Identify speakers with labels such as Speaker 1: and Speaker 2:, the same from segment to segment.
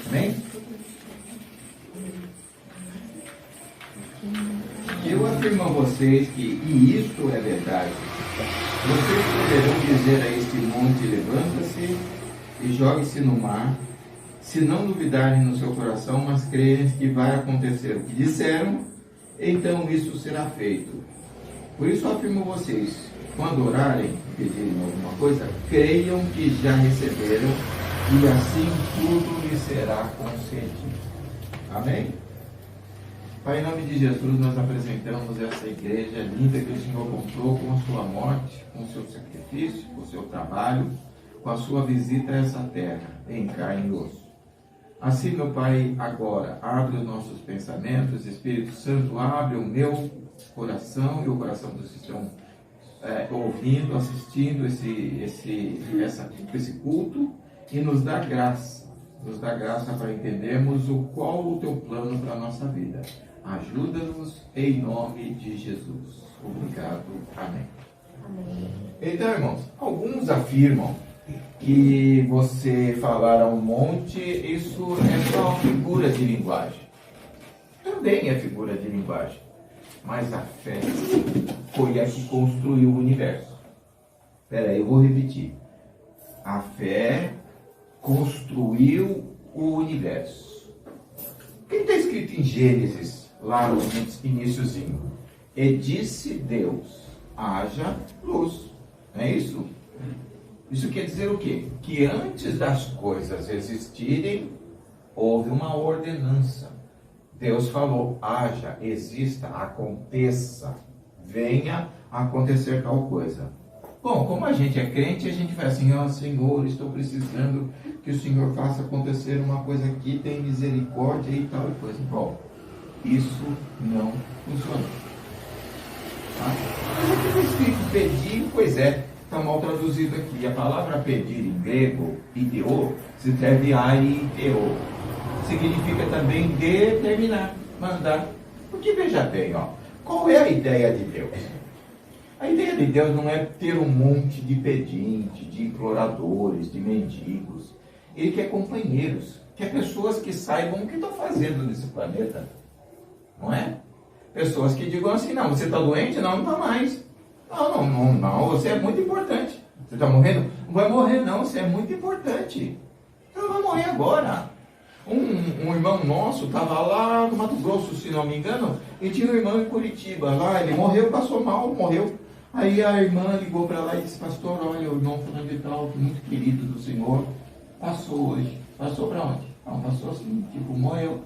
Speaker 1: Amém? Eu afirmo a vocês que, e isto é verdade, vocês poderão dizer a este monte: levanta-se e jogue-se no mar, se não duvidarem no seu coração, mas crerem que vai acontecer o que disseram, então isso será feito. Por isso afirmo a vocês, quando orarem, pedirem alguma coisa, creiam que já receberam, e assim tudo lhes será concedido. Amém? Pai, em nome de Jesus, nós apresentamos essa igreja linda que o Senhor comprou com a sua morte, com o seu sacrifício, com o seu trabalho, com a sua visita a essa terra, em carne e osso. Assim, meu Pai, agora, abre os nossos pensamentos, Espírito Santo, abre o meu coração e o coração dos que estão ouvindo, assistindo esse culto, e nos dá graça para entendermos qual o teu plano para a nossa vida. Ajuda-nos em nome de Jesus. Obrigado. Amém.
Speaker 2: Amém.
Speaker 1: Então, irmãos, alguns afirmam que você falar a um monte, isso é só uma figura de linguagem. Também é figura de linguagem. Mas a fé foi a que construiu o universo. Espera aí, eu vou repetir. A fé construiu o universo. O que está escrito em Gênesis, lá no iniciozinho? E disse Deus: haja luz. Não é isso? Isso quer dizer o quê? Que antes das coisas existirem, houve uma ordenança. Deus falou: haja, exista, aconteça, venha acontecer tal coisa. Bom, como a gente é crente, a gente vai assim: ó Senhor, estou precisando que o Senhor faça acontecer uma coisa aqui, tem misericórdia e tal e coisa. Bom, isso não funciona. Tá? Mas aqui está escrito pedir, pois é, está mal traduzido aqui. A palavra pedir em grego, ideo, se escreve aiteo. Significa também determinar, mandar. Porque veja bem, ó, qual é a ideia de Deus? A ideia de Deus não é ter um monte de pedintes, de imploradores, de mendigos. Ele quer companheiros, quer pessoas que saibam o que estão fazendo nesse planeta. Não é? Pessoas que digam assim: não, você está doente? Não, não está mais. Não, você é muito importante. Você está morrendo? Não vai morrer não, você é muito importante. Você não vai morrer agora. Um irmão nosso estava lá no Mato Grosso, se não me engano, e tinha um irmão em Curitiba. Lá ele morreu, passou mal, morreu. Aí a irmã ligou para lá e disse: pastor, olha, o irmão fulano de tal, muito querido do Senhor, passou hoje. Passou para onde? Não, passou assim, tipo, morreu.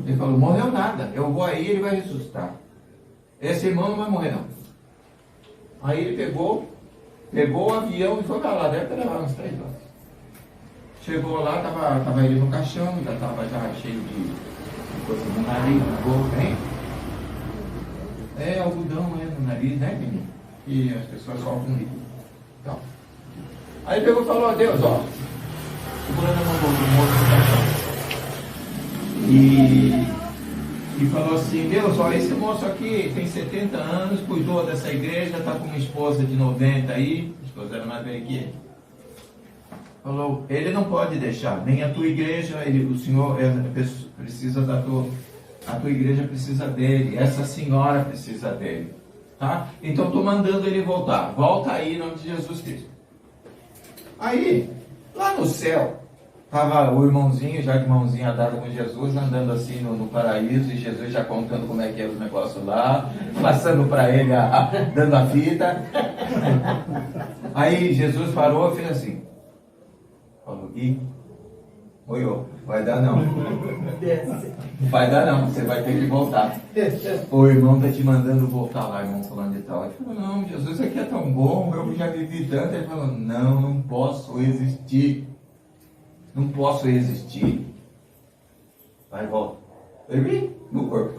Speaker 1: Ele falou: morreu nada, eu vou aí, ele vai ressuscitar. Esse irmão não vai morrer não. Aí ele pegou o avião e foi para lá, deve ter levado uns 3 horas. Chegou lá, tava ele no caixão, já estava cheio de coisa no nariz, na boca, hein? É algodão no nariz, né, menino? E as pessoas soltam líquido. Então. Aí ele pegou e falou: ó Deus, ó, segurando a mão do moço no caixão. E falou assim: Deus, ó, esse moço aqui tem 70 anos, cuidou dessa igreja, está com uma esposa de 90 aí, a esposa era mais velha que ele. Falou: ele não pode deixar, nem a tua igreja, o Senhor precisa a tua igreja precisa dele, essa senhora precisa dele. Tá? Então estou mandando ele voltar. Volta aí em nome de Jesus Cristo. Aí, lá no céu, estava o irmãozinho, já de mãozinha dada com Jesus, andando assim no paraíso, e Jesus já contando como é que era os negócios lá, passando para ele, dando a fita. Aí Jesus parou e fez assim. Falou: e olhou, vai dar não. Não vai dar não, você vai ter que voltar. O irmão está te mandando voltar lá, irmão falando de tal. Ele falou: não, Jesus aqui é tão bom, eu já vivi tanto. Ele falou: não posso existir. Não posso resistir. Vai, volta. Ele no corpo.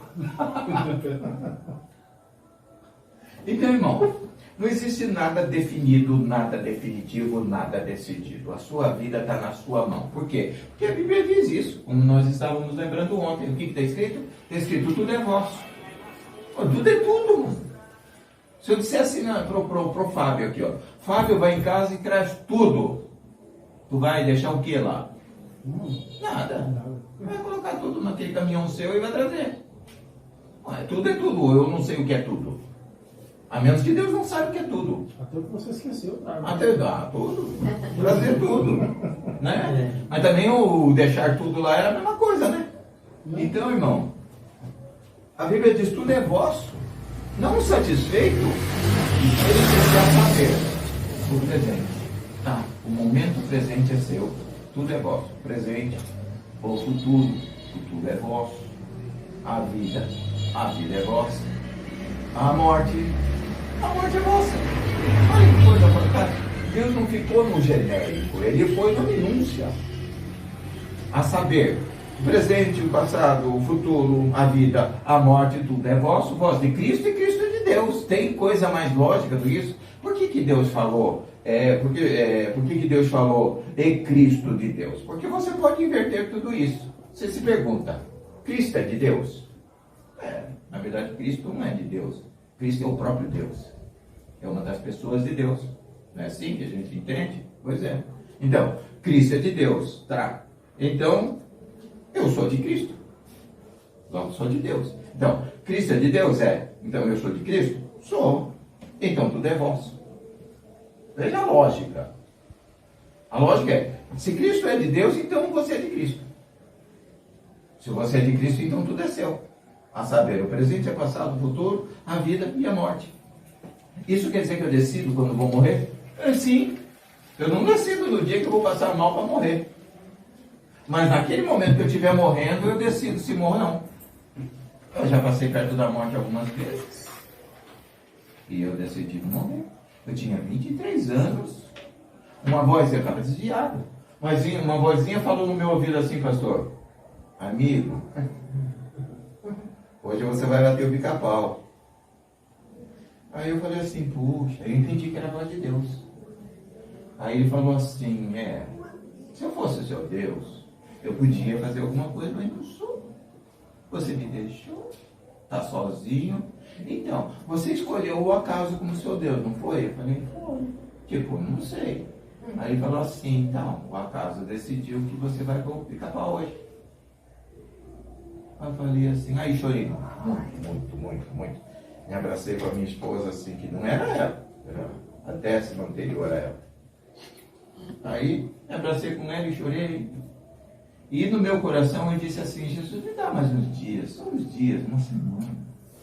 Speaker 1: Então, irmão, não existe nada definido, nada definitivo, nada decidido. A sua vida está na sua mão. Por quê? Porque a Bíblia diz isso, como nós estávamos lembrando ontem. O que está escrito? Está escrito: tudo é vosso. Tudo é tudo, mano. Se eu disser assim pro Fábio aqui, ó: Fábio, vai em casa e traz tudo. Tu vai deixar o que lá? Nada. Vai colocar tudo naquele caminhão seu e vai trazer. Tudo é tudo, eu não sei o que é tudo. A menos que Deus não saiba o que é tudo.
Speaker 2: Até o que você esqueceu, tá?
Speaker 1: Até dá tudo. Trazer tudo. Né? Mas também o deixar tudo lá era a mesma coisa, né? Então, irmão, a Bíblia diz: tudo é vosso. Não satisfeito, ele precisa saber o presente. Tá, o momento presente é seu. Tudo é vosso. Presente ou futuro. O futuro é vosso. A vida é vossa. A morte é vossa. Olha que coisa fantástica. Deus não ficou no genérico, ele foi na minúcia. A saber, o presente, o passado, o futuro, a vida, a morte, tudo é vosso, voz de Cristo e Cristo é de Deus. Tem coisa mais lógica do que isso? Por que Deus falou? Por que Deus falou e Cristo de Deus? Porque você pode inverter tudo isso. Você se pergunta, Cristo é de Deus? Na verdade, Cristo não é de Deus. Cristo é o próprio Deus. É uma das pessoas de Deus. Não é assim que a gente entende? Pois é. Então, Cristo é de Deus. Tá. Então, eu sou de Cristo. Logo, sou de Deus. Então, Cristo é de Deus? Então, eu sou de Cristo? Sou. Então, tudo é vosso. Veja a lógica. A lógica é, se Cristo é de Deus, então você é de Cristo. Se você é de Cristo, então tudo é seu. A saber, o presente, o passado, o futuro, a vida e a morte. Isso quer dizer que eu decido quando vou morrer? Sim. Eu não decido no dia que eu vou passar mal para morrer. Mas naquele momento que eu estiver morrendo, eu decido se morro ou não. Eu já passei perto da morte algumas vezes. E eu decidi não morrer. Eu tinha 23 anos. Uma voz, eu estava desviado. Mas uma vozinha falou no meu ouvido assim, pastor: amigo, hoje você vai bater o pica-pau. Aí eu falei assim, puxa, eu entendi que era a voz de Deus. Aí ele falou assim, se eu fosse o seu Deus, eu podia fazer alguma coisa, mas não sou. Você me deixou, tá sozinho. Então, você escolheu o acaso como seu Deus, não foi? Eu falei, foi. Tipo, não sei. Aí ele falou assim, então, o acaso decidiu que você vai pro pica-pau hoje. Aí eu falei assim, aí chorei muito. Me abracei com a minha esposa assim, que não era ela, era a 10ª anterior a ela. Aí me abracei com ela e chorei. E no meu coração eu disse assim, Jesus, me dá mais uns dias, só uns dias, uma semana,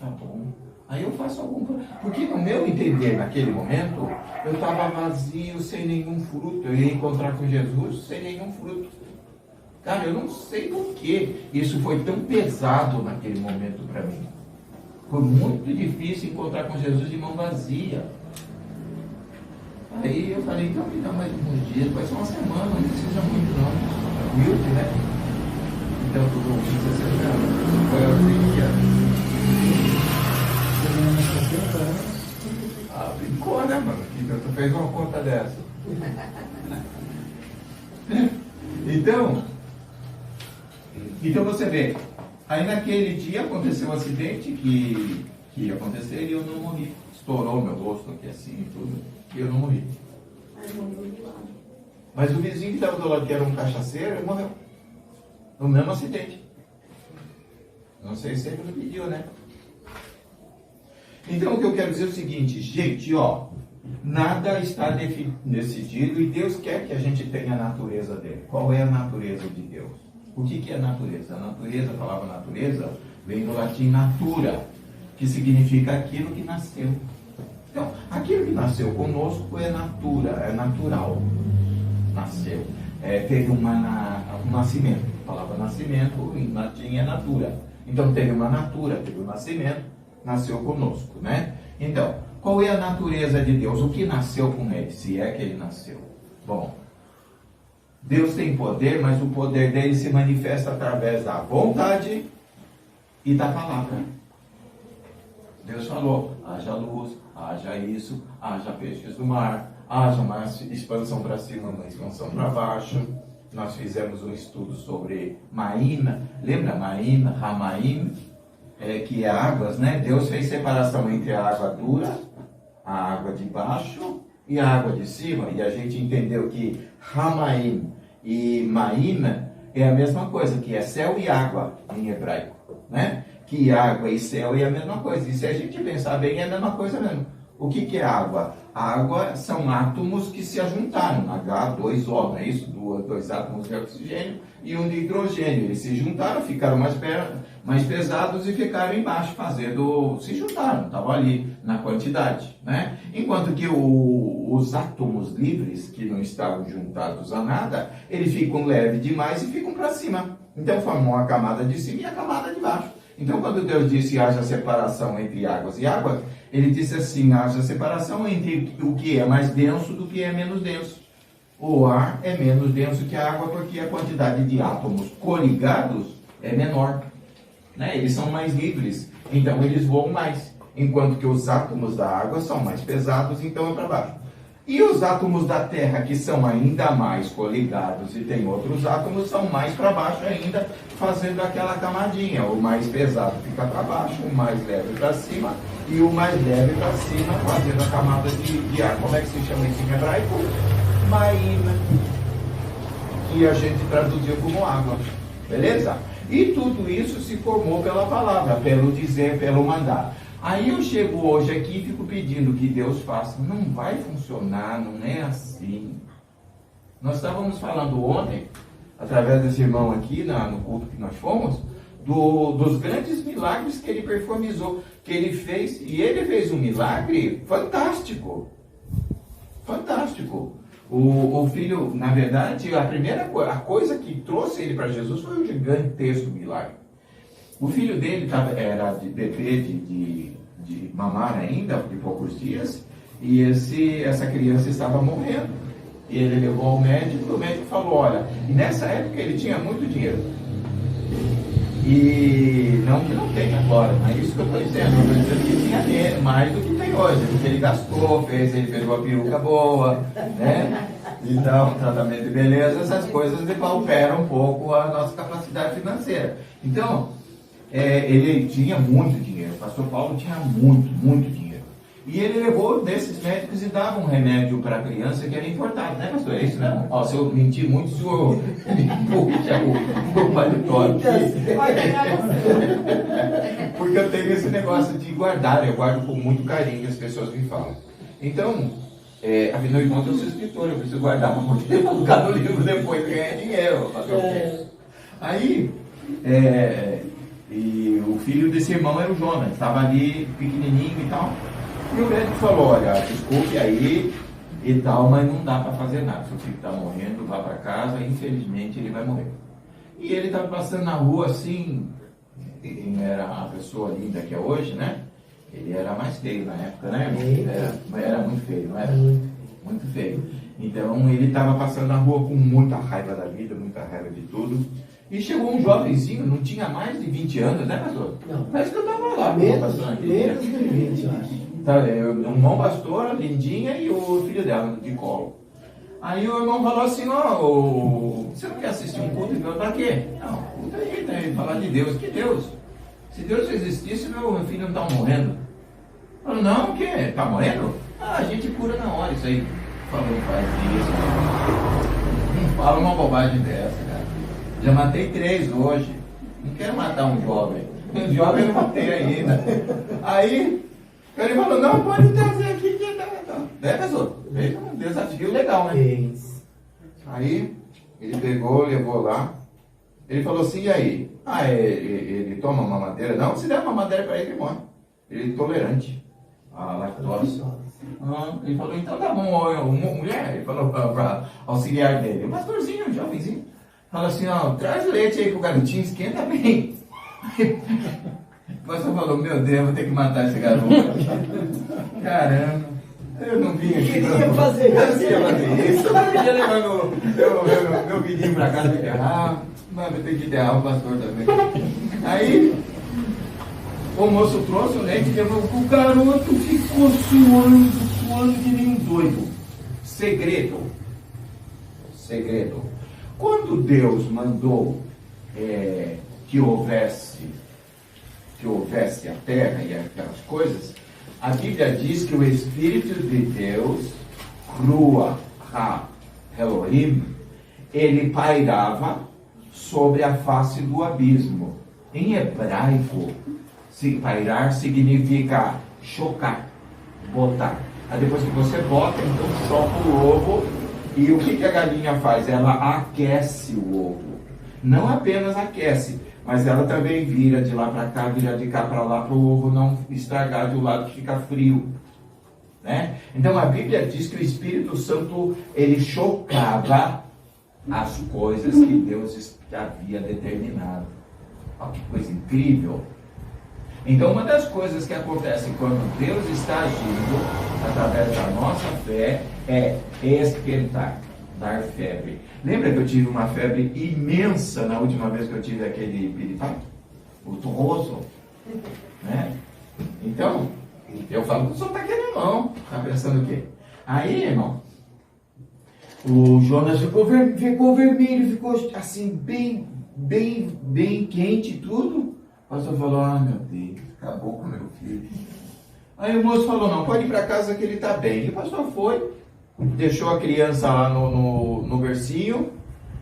Speaker 1: tá bom. Aí eu faço algum... Porque no meu entender, naquele momento, eu estava vazio, sem nenhum fruto. Eu ia encontrar com Jesus sem nenhum fruto. Cara, eu não sei por que isso foi tão pesado naquele momento para mim. Foi muito difícil encontrar com Jesus de mão vazia. Aí eu falei, então me dá mais uns dias, vai ser uma semana, não precisa muito não. Humilde, né? Então tudo precisa ser grande. Foi aos 20 anos. Ah, brincou, né, mano? Então tu fez uma conta dessa. Então você vê, aí naquele dia aconteceu um acidente que ia acontecer e eu não morri. Estourou meu rosto aqui assim e tudo, e eu não morri. Mas o vizinho que estava do lado, que era um cachaceiro, ele morreu. No mesmo acidente. Não sei se ele me pediu, né? Então o que eu quero dizer é o seguinte, gente, nada está decidido e Deus quer que a gente tenha a natureza dele. Qual é a natureza de Deus? O que é natureza? A natureza, a palavra natureza, vem do latim natura, que significa aquilo que nasceu. Então, aquilo que nasceu conosco é natura, é natural. Nasceu. Teve um nascimento. A palavra nascimento em latim é natura. Então teve uma natura, teve um nascimento, nasceu conosco, né? Então, qual é a natureza de Deus? O que nasceu com ele, se é que ele nasceu? Bom, Deus tem poder, mas o poder dele se manifesta através da vontade e da palavra. Deus falou, haja luz, haja isso, haja peixes do mar, haja uma expansão para cima, uma expansão para baixo. Nós fizemos um estudo sobre Maína, lembra Maína, Ramaim, que é águas, né? Deus fez separação entre a água dura, a água de baixo e a água de cima, e a gente entendeu que Ramaim e Maína é a mesma coisa, que é céu e água em hebraico, né? Que água e céu é a mesma coisa. E se a gente pensar bem, é a mesma coisa mesmo. O que é água? Água são átomos que se ajuntaram, H2O, não é isso? Dois átomos de oxigênio e um de hidrogênio. Eles se juntaram, ficaram mais pesados e ficaram embaixo, se juntaram, estavam ali na quantidade, né? Enquanto que os átomos livres, que não estavam juntados a nada, eles ficam leves demais e ficam para cima. Então formam a camada de cima e a camada de baixo. Então, quando Deus disse haja separação entre águas e águas, ele disse assim, haja separação entre o que é mais denso do que é menos denso. O ar é menos denso que a água porque a quantidade de átomos coligados é menor, né? Eles são mais livres, então eles voam mais. Enquanto que os átomos da água são mais pesados, então é para baixo. E os átomos da Terra, que são ainda mais coligados e tem outros átomos, são mais para baixo ainda, fazendo aquela camadinha. O mais pesado fica para baixo, o mais leve para cima, e o mais leve para cima, fazendo a camada de ar. Como é que se chama isso em hebraico? Maína, que a gente traduziu como água. Beleza? E tudo isso se formou pela palavra, pelo dizer, pelo mandar. Aí eu chego hoje aqui e fico pedindo que Deus faça. Não vai funcionar, não é assim. Nós estávamos falando ontem, através desse irmão aqui, no culto que nós fomos, dos grandes milagres que ele performizou, que ele fez. E ele fez um milagre fantástico. Fantástico. O filho, na verdade, a coisa que trouxe ele para Jesus foi um gigantesco milagre. O filho dele era de bebê, de mamar ainda, de poucos dias, e essa criança estava morrendo. E ele levou ao médico, o médico falou, olha, e nessa época ele tinha muito dinheiro. E não que não tenha agora, não é isso que eu estou dizendo. Eu estou dizendo que tinha mais do que tem hoje, porque ele gastou, ele fez uma peruca boa, né? Então, tratamento de beleza, essas coisas depauperam um pouco a nossa capacidade financeira. Então, ele tinha muito dinheiro, o pastor Paulo tinha muito dinheiro. E ele levou desses médicos e dava um remédio para a criança que era importado, né, pastor? É isso, né? Ó, se eu mentir muito, o senhor me puxa o paletó aqui. Porque eu tenho esse negócio de guardar, eu guardo com muito carinho, as pessoas me falam. Então, afinal de contas, eu sou escritor, eu preciso guardar para poder colocar no livro depois que ganhar dinheiro. Aí, e o filho desse irmão era o Jonas, estava ali pequenininho e tal. E o médico falou, olha, desculpe aí e tal, mas não dá para fazer nada. Seu filho está morrendo, vá para casa, infelizmente ele vai morrer. E ele estava passando na rua assim, ele não era a pessoa linda que é hoje, né? Ele era mais feio na época, né? Era muito feio, não era? Muito feio. Então ele estava passando na rua com muita raiva da vida, muita raiva de tudo. E chegou um jovenzinho, não tinha mais de 20 anos, né, pastor? Não. Parece que eu estava lá, menos de 20, eu acho. Tá, um irmão pastor, lindinha, e o filho dela, de colo. Aí o irmão falou assim, você não quer assistir um culto? Ele falou, pra quê? Não, culto aí, né? Falar de Deus. Que Deus? Se Deus existisse, meu filho não está morrendo. Falou, não, o quê? Está morrendo? A gente cura na hora isso aí. Falou, faz isso. Não fala uma bobagem dessa, cara. Já matei 3 hoje. Não quero matar um jovem. Um jovem eu não matei ainda. Aí, ele falou, não, pode trazer aqui. Né, pessoal? Veja um desafio legal, né? Aí, ele pegou, levou lá. Ele falou assim, e aí? Ele toma uma madeira? Não, se der uma madeira para ele, ele morre. Ele é intolerante à lactose. Ele falou, então tá bom, mulher. Ele falou para auxiliar dele. Um pastorzinho, um jovenzinho. Fala assim, traz leite aí pro garotinho, esquenta bem. O pastor falou, meu Deus, vou ter que matar esse garoto. Caramba, eu não vim aqui. Eu queria fazer isso. Eu não queria levar meu filhinho pra casa enterrar. Mas eu tenho que enterrar o pastor também. Aí, o moço trouxe o leite e levou. O garoto ficou suando que nem um doido. Segredo. Quando Deus mandou que houvesse a terra e aquelas coisas, a Bíblia diz que o Espírito de Deus, Ruach HaElohim, ele pairava sobre a face do abismo. Em hebraico, pairar significa chocar, botar. Aí depois que você bota, então choca o ovo. E o que a galinha faz? Ela aquece o ovo. Não apenas aquece, mas ela também vira de lá para cá, vira de cá para lá, para o ovo não estragar de um lado que fica frio. Né? Então a Bíblia diz que o Espírito Santo, ele chocava as coisas que Deus havia determinado. Olha que coisa incrível. Então uma das coisas que acontece quando Deus está agindo através da nossa fé é esquentar, dar febre. Lembra que eu tive uma febre imensa na última vez que eu tive aquele piripaque? O torroso, né? Então, eu falo que o senhor está querendo não. Está pensando o quê? Aí, irmão, o Jonas ficou vermelho, ficou assim, bem quente e tudo. O pastor falou, meu Deus, acabou com meu filho. Aí o moço falou, não, pode ir para casa que ele está bem. E o pastor foi, deixou a criança lá no bercinho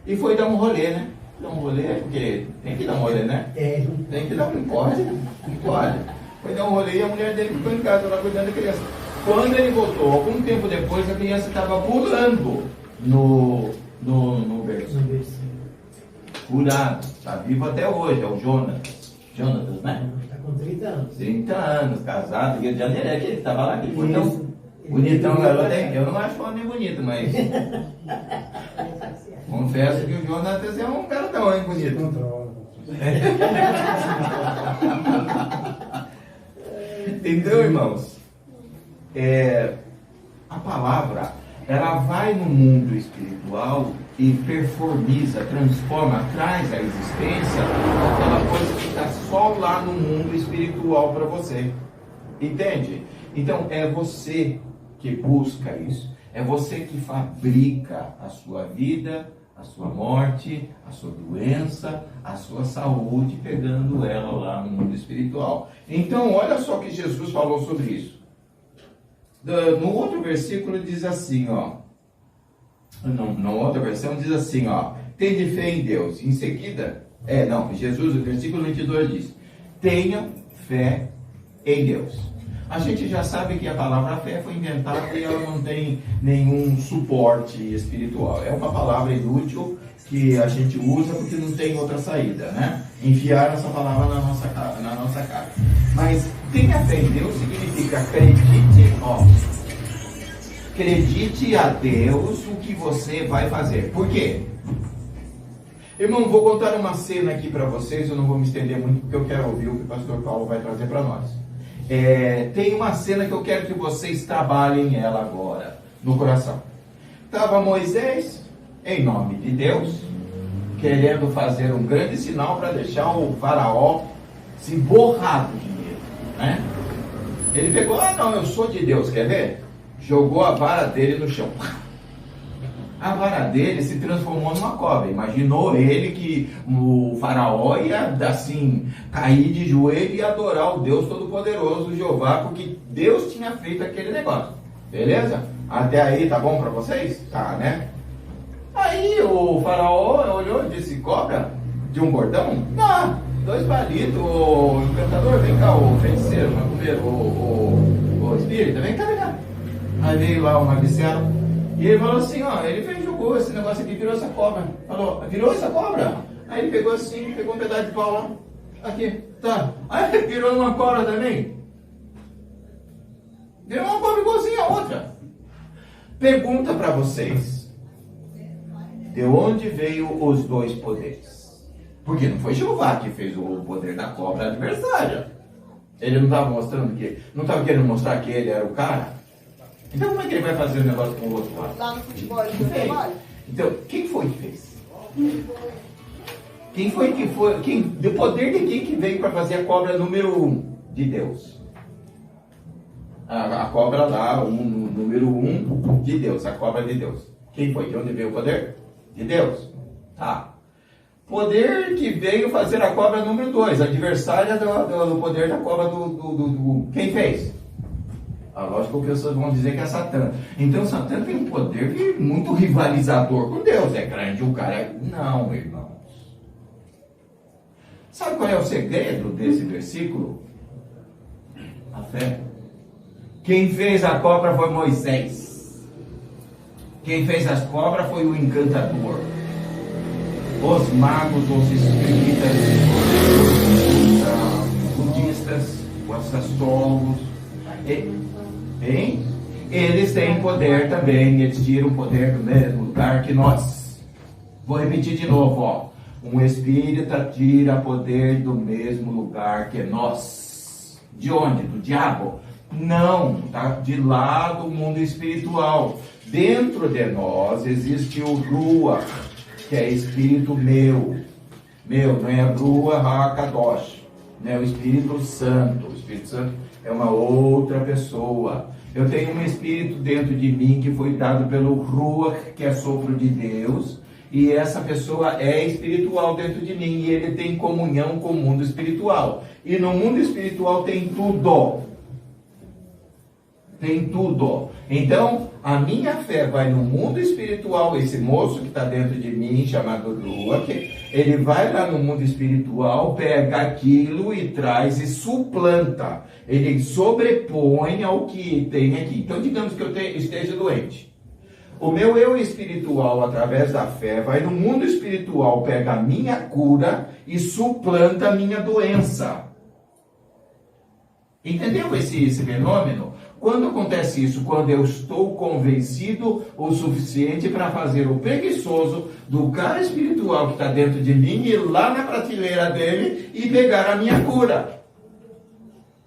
Speaker 1: e foi dar um rolê, né? Dar um rolê, porque tem que dar um rolê, né? Tem que dar um pode. Foi dar um rolê e a mulher dele ficou em casa lá cuidando da criança. Quando ele voltou, algum tempo depois, a criança estava pulando no berço. Curado. Está vivo até hoje, é o Jonas, né?
Speaker 2: Está com 30 anos.
Speaker 1: 30 anos, casado, Rio de Janeiro, é que ele estava lá, aquele bonitão. Bonitão, garoto, eu não acho homem bonito, mas confesso que o Jonas é um garotão, hein, bonito. Então, irmãos, a palavra, ela vai no mundo espiritual e performiza, transforma, traz à existência aquela coisa que está só lá no mundo espiritual para você. Entende? Então, é você que busca isso. É você que fabrica a sua vida, a sua morte, a sua doença, a sua saúde, pegando ela lá no mundo espiritual. Então, olha só o que Jesus falou sobre isso. No outro versículo diz assim, ó. Na outra versão diz assim, ó. Tende fé em Deus. Em seguida, Jesus, o versículo 22 diz, tenha fé em Deus. A gente já sabe que a palavra fé foi inventada e ela não tem nenhum suporte espiritual. É uma palavra inútil que a gente usa porque não tem outra saída, né? Enfiar essa palavra na nossa cara. Mas tenha fé em Deus significa acredite a Deus o que você vai fazer. Por quê? Irmão, vou contar uma cena aqui para vocês, eu não vou me estender muito porque eu quero ouvir o que o pastor Paulo vai trazer para nós. Tem uma cena que eu quero que vocês trabalhem ela agora, no coração. Estava Moisés, em nome de Deus, querendo fazer um grande sinal para deixar o faraó se borrado de medo, né? Ele pegou, não, eu sou de Deus, quer ver? Jogou a vara dele no chão. A vara dele se transformou numa cobra. Imaginou ele que o faraó ia, assim, cair de joelho e adorar o Deus Todo-Poderoso, Jeová, porque Deus tinha feito aquele negócio. Beleza? Até aí tá bom pra vocês? Tá, né? Aí o faraó olhou e disse, cobra? De um bordão? Não, 2 palitos, o encantador, vem cá, o feiticeiro, macumbeiro, o espírito, vem cá. Aí veio lá o magicelo. E ele falou assim, ele jogou esse negócio aqui, virou essa cobra. Falou, virou essa cobra? Aí ele pegou assim, pegou um pedaço de pau lá. Aqui, tá. Aí virou uma cobra também. Virou uma cobra igualzinha a outra. Pergunta para vocês. De onde veio os 2 poderes? Porque não foi Jeová que fez o poder da cobra adversária. Ele não estava mostrando que... Não estava querendo mostrar que ele era o cara? Então como é que ele vai fazer o negócio com o outro lado?
Speaker 3: Lá no futebol ele trabalho.
Speaker 1: Então, quem foi que fez? Quem foi que foi? Do poder de quem que veio para fazer a cobra número 1? De Deus. A cobra lá, o número 1 de Deus, a cobra de Deus. Quem foi? De onde veio o poder? De Deus. Tá. Poder que veio fazer a cobra número 2, adversária do poder da cobra do quem fez? Lógico que vocês vão dizer que é Satã. Então Satã tem um poder muito rivalizador com Deus. É grande o cara. Não, irmãos. Sabe qual é o segredo desse versículo? A fé. Quem fez a cobra foi Moisés. Quem fez as cobras foi o encantador. Os magos, os espíritas, os budistas, os astrólogos, eles têm poder também, eles tiram o poder do mesmo lugar que nós. Vou repetir de novo, ó. Um espírita tira poder do mesmo lugar que nós. De onde? Do diabo? Não, tá de lá do mundo espiritual. Dentro de nós existe o Ruach, que é espírito meu, não é Ruach HaKadosh, não é o Espírito Santo. O Espírito Santo é uma outra pessoa. Eu tenho um espírito dentro de mim que foi dado pelo Ruach, que é sopro de Deus, e essa pessoa é espiritual dentro de mim, e ele tem comunhão com o mundo espiritual. E no mundo espiritual tem tudo. Tem tudo. Então, a minha fé vai no mundo espiritual. Esse moço que está dentro de mim, chamado Ruach, ele vai lá no mundo espiritual, pega aquilo e traz e suplanta. Ele sobrepõe ao que tem aqui. Então, digamos que eu esteja doente. O meu eu espiritual, através da fé, vai no mundo espiritual, pega a minha cura e suplanta a minha doença. Entendeu esse fenômeno? Quando acontece isso? Quando eu estou convencido o suficiente para fazer o preguiçoso do cara espiritual que está dentro de mim ir lá na prateleira dele e pegar a minha cura.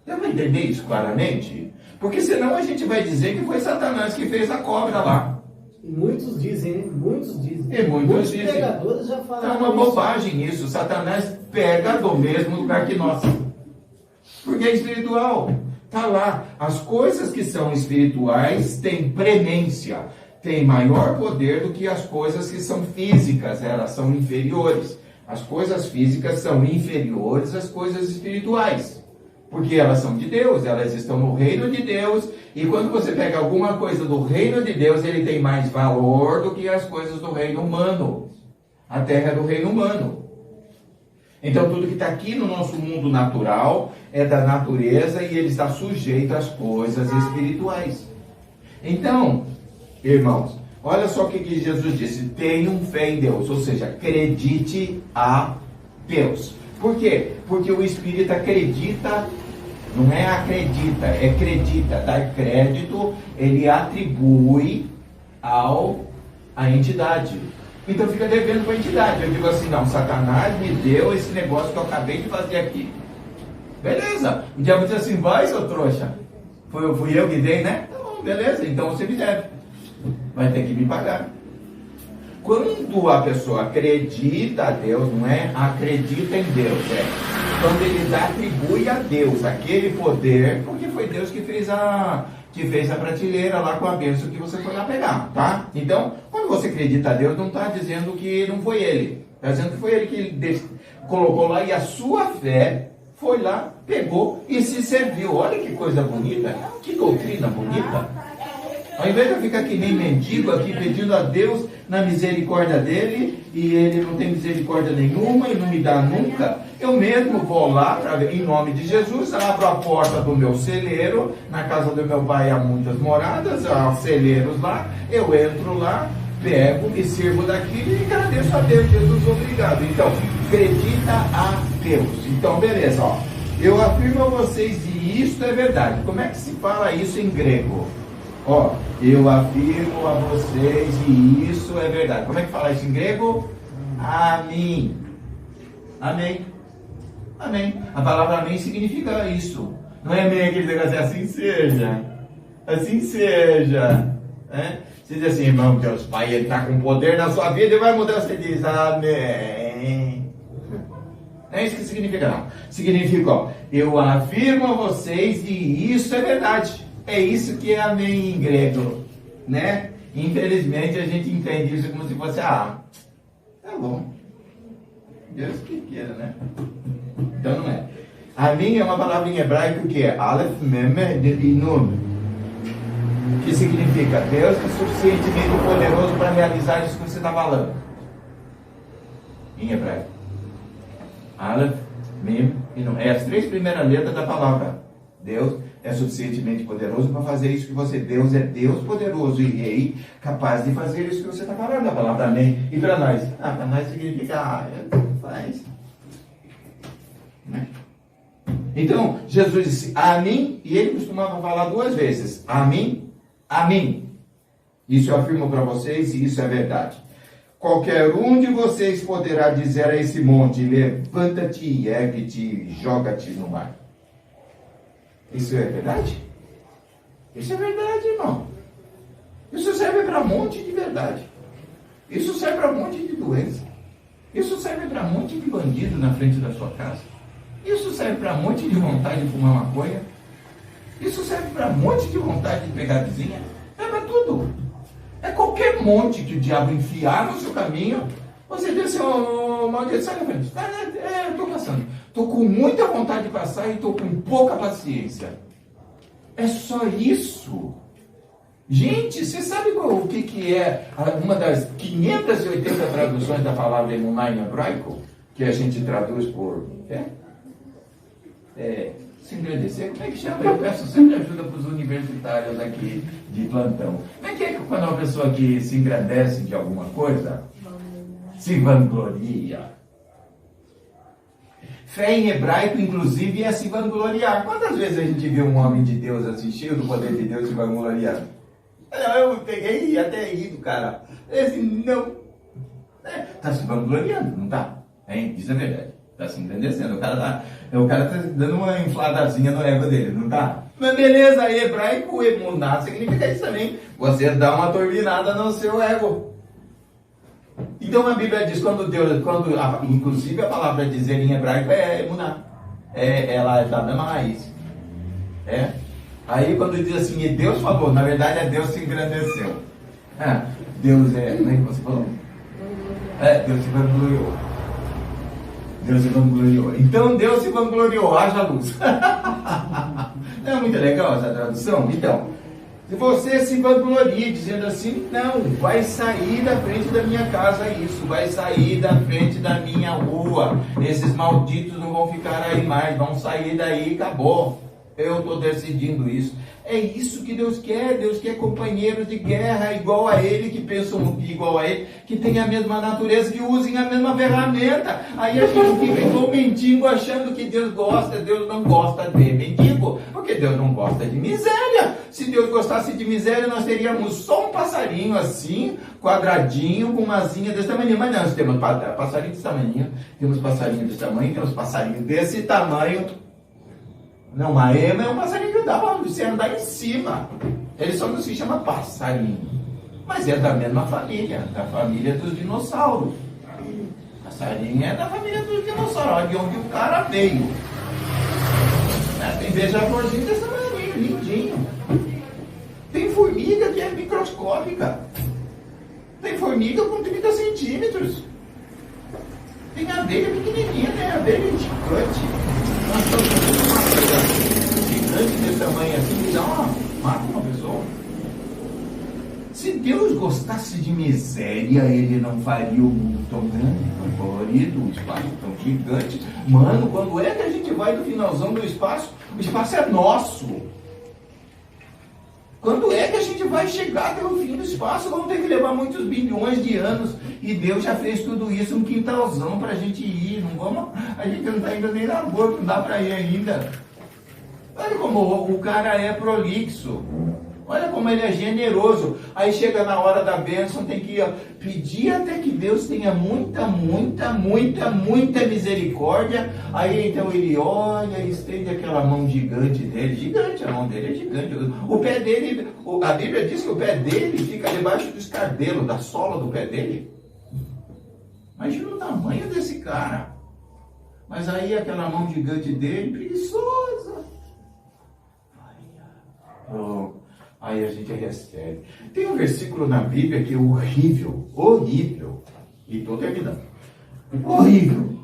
Speaker 1: Dá para entender isso claramente? Porque senão a gente vai dizer que foi Satanás que fez a cobra lá.
Speaker 2: Muitos dizem, né? Muitos dizem.
Speaker 1: E muitos dizem.
Speaker 2: Pregadores já falaram.
Speaker 1: É uma bobagem isso. Satanás pega do mesmo lugar que nós. Porque é espiritual. Está lá. As coisas que são espirituais têm premência, têm maior poder do que as coisas que são físicas, elas são inferiores. As coisas físicas são inferiores às coisas espirituais, porque elas são de Deus, elas estão no reino de Deus, e quando você pega alguma coisa do reino de Deus, ele tem mais valor do que as coisas do reino humano. A terra é do reino humano. Então, tudo que está aqui no nosso mundo natural é da natureza e ele está sujeito às coisas espirituais. Então, irmãos, olha só o que Jesus disse: tenham fé em Deus, ou seja, acredite a Deus. Por quê? Porque o Espírito acredita, não é acredita, é acredita, dar crédito, ele atribui à entidade. Então fica devendo para a entidade. Eu digo assim, não, Satanás me deu esse negócio que eu acabei de fazer aqui. Beleza. O diabo diz assim, vai, seu trouxa. Fui eu que dei, né? Então, beleza, então você me deve. Vai ter que me pagar. Quando a pessoa acredita a Deus, não é acredita em Deus, é quando ele atribui a Deus aquele poder, porque foi Deus que fez a prateleira lá com a bênção que você foi lá pegar, tá? Então, quando você acredita a Deus, não está dizendo que não foi ele. Está dizendo que foi ele que colocou lá e a sua fé foi lá, pegou e se serviu. Olha que coisa bonita, que doutrina bonita. Ao invés de eu ficar que nem mendigo aqui pedindo a Deus na misericórdia dele, e ele não tem misericórdia nenhuma e não me dá nunca, eu mesmo vou lá, em nome de Jesus, abro a porta do meu celeiro, na casa do meu pai há muitas moradas, há celeiros lá, eu entro lá, pego, me sirvo daquilo e agradeço a Deus. Jesus, obrigado. Então, acredita a Deus. Então, beleza, ó. Eu afirmo a vocês, e isso é verdade. Como é que se fala isso em grego? Ó, eu afirmo a vocês, e isso é verdade. Como é que fala isso em grego? Amém. Amém. Amém. A palavra amém significa isso. Não é amém aquele negócio, assim seja. Assim seja. É? Você diz assim, irmão, Deus Pai, Ele está com poder na sua vida e vai mudar. Você diz amém. Não é isso que significa, não. Significa, ó, eu afirmo a vocês, e isso é verdade. É isso que é amém em grego, né? Infelizmente a gente entende isso como se fosse, tá bom, Deus que queira, né? Então não é. Amém é uma palavra em hebraico que é Aleph Mem Nun, que significa Deus é suficientemente poderoso para realizar isso que você está falando. Em hebraico. Aleph Mem e Nun. É as 3 primeiras letras da palavra. Deus é suficientemente poderoso para fazer isso que você... Deus é Deus poderoso e rei, capaz de fazer isso que você está falando. A palavra amém. E para nós? Para nós significa... faz. Né? Então, Jesus disse, a mim, e ele costumava falar 2 vezes. A mim, a mim. Isso eu afirmo para vocês e isso é verdade. Qualquer um de vocês poderá dizer a esse monte, levanta-te e ergue-te e joga-te no mar. Isso é verdade? Isso é verdade, irmão. Isso serve para um monte de verdade. Isso serve para um monte de doença. Isso serve para um monte de bandido na frente da sua casa. Isso serve para um monte de vontade de fumar maconha. Isso serve para um monte de vontade de pegar vizinha. É para tudo. É qualquer monte que o diabo enfiar no seu caminho, você diz assim, maldito, sai da frente. Eu estou passando. Estou com muita vontade de passar e estou com pouca paciência. É só isso. Gente, você sabe o que é uma das 580 traduções da palavra emuná em hebraico? Que a gente traduz por... se engrandecer, como é que chama? Eu peço sempre ajuda para os universitários aqui de plantão. Como é que quando uma pessoa que se engrandece de alguma coisa, se vangloria? Fé em hebraico, inclusive, é se vangloriar. Quantas vezes a gente viu um homem de Deus assim, cheio do poder de Deus, se vangloriando? Eu peguei e até ri do cara. Eu disse, não. Está se vangloriando, não está? Isso é verdade. Está se engrandecendo. O cara tá dando uma infladazinha no ego dele, não tá? Mas beleza, hebraico, emuná, significa isso também. Você dá uma turbinada no seu ego. Então a Bíblia diz, inclusive a palavra dizer em hebraico é emuná. Ela é da mesma raiz. Aí quando diz assim, e Deus falou, na verdade é Deus se engrandeceu. Deus é, como é que você falou? Deus se vangloriou. Deus se vangloriou. Então Deus se vangloriou, haja luz. Não é muito legal essa tradução? Então, se você se vangloria dizendo assim, não, vai sair da frente da minha casa isso, vai sair da frente da minha rua, esses malditos não vão ficar aí mais, vão sair daí e acabou. Eu estou decidindo isso. É isso que Deus quer. Deus quer companheiros de guerra igual a Ele, que pensam igual a Ele, que tem a mesma natureza, que usem a mesma ferramenta. Aí a gente fica igual mendigo achando que Deus gosta. Deus não gosta de mendigo, porque Deus não gosta de miséria. Se Deus gostasse de miséria, nós teríamos só um passarinho assim, quadradinho, com uma asinha desse tamanho. Mas não, nós temos passarinho desse tamanho, temos passarinho desse tamanho, temos passarinho desse tamanho. Não, uma ema é um passarinho que dá para você andar em cima. Ele só não se chama passarinho. Mas é da mesma família, da família dos dinossauros. Passarinho é da família dos dinossauros, de onde o cara veio. Tem beija-florzinho desse tamanho, lindinho. Tem formiga que é microscópica. Tem formiga com 30 centímetros. Tem abelha pequenininha, tem abelha gigante. Nós estamos uma coisa gigante desse tamanho assim, que dá mata uma pessoa. Se Deus gostasse de miséria, Ele não faria o mundo tão grande, tão colorido, o espaço tão gigante. Mano, quando é que a gente vai no finalzão do espaço? O espaço é nosso. Quando é que a gente vai chegar até o fim do espaço? Vamos ter que levar muitos bilhões de anos. E Deus já fez tudo isso, um quintalzão para a gente ir. Não vamos, a gente não está indo nem na rua, não dá para ir ainda. Olha como o cara é prolixo. Olha como ele é generoso. Aí chega na hora da bênção, tem que pedir até que Deus tenha muita misericórdia. Aí então ele olha e estende aquela mão gigante dele. Gigante, a mão dele é gigante. O pé dele, a Bíblia diz que o pé dele fica debaixo do escardelo, da sola do pé dele. Imagina o tamanho desse cara. Mas aí aquela mão gigante dele, preguiçosa. Aí a gente recebe. Tem um versículo na Bíblia que é horrível. E estou terminando. Horrível.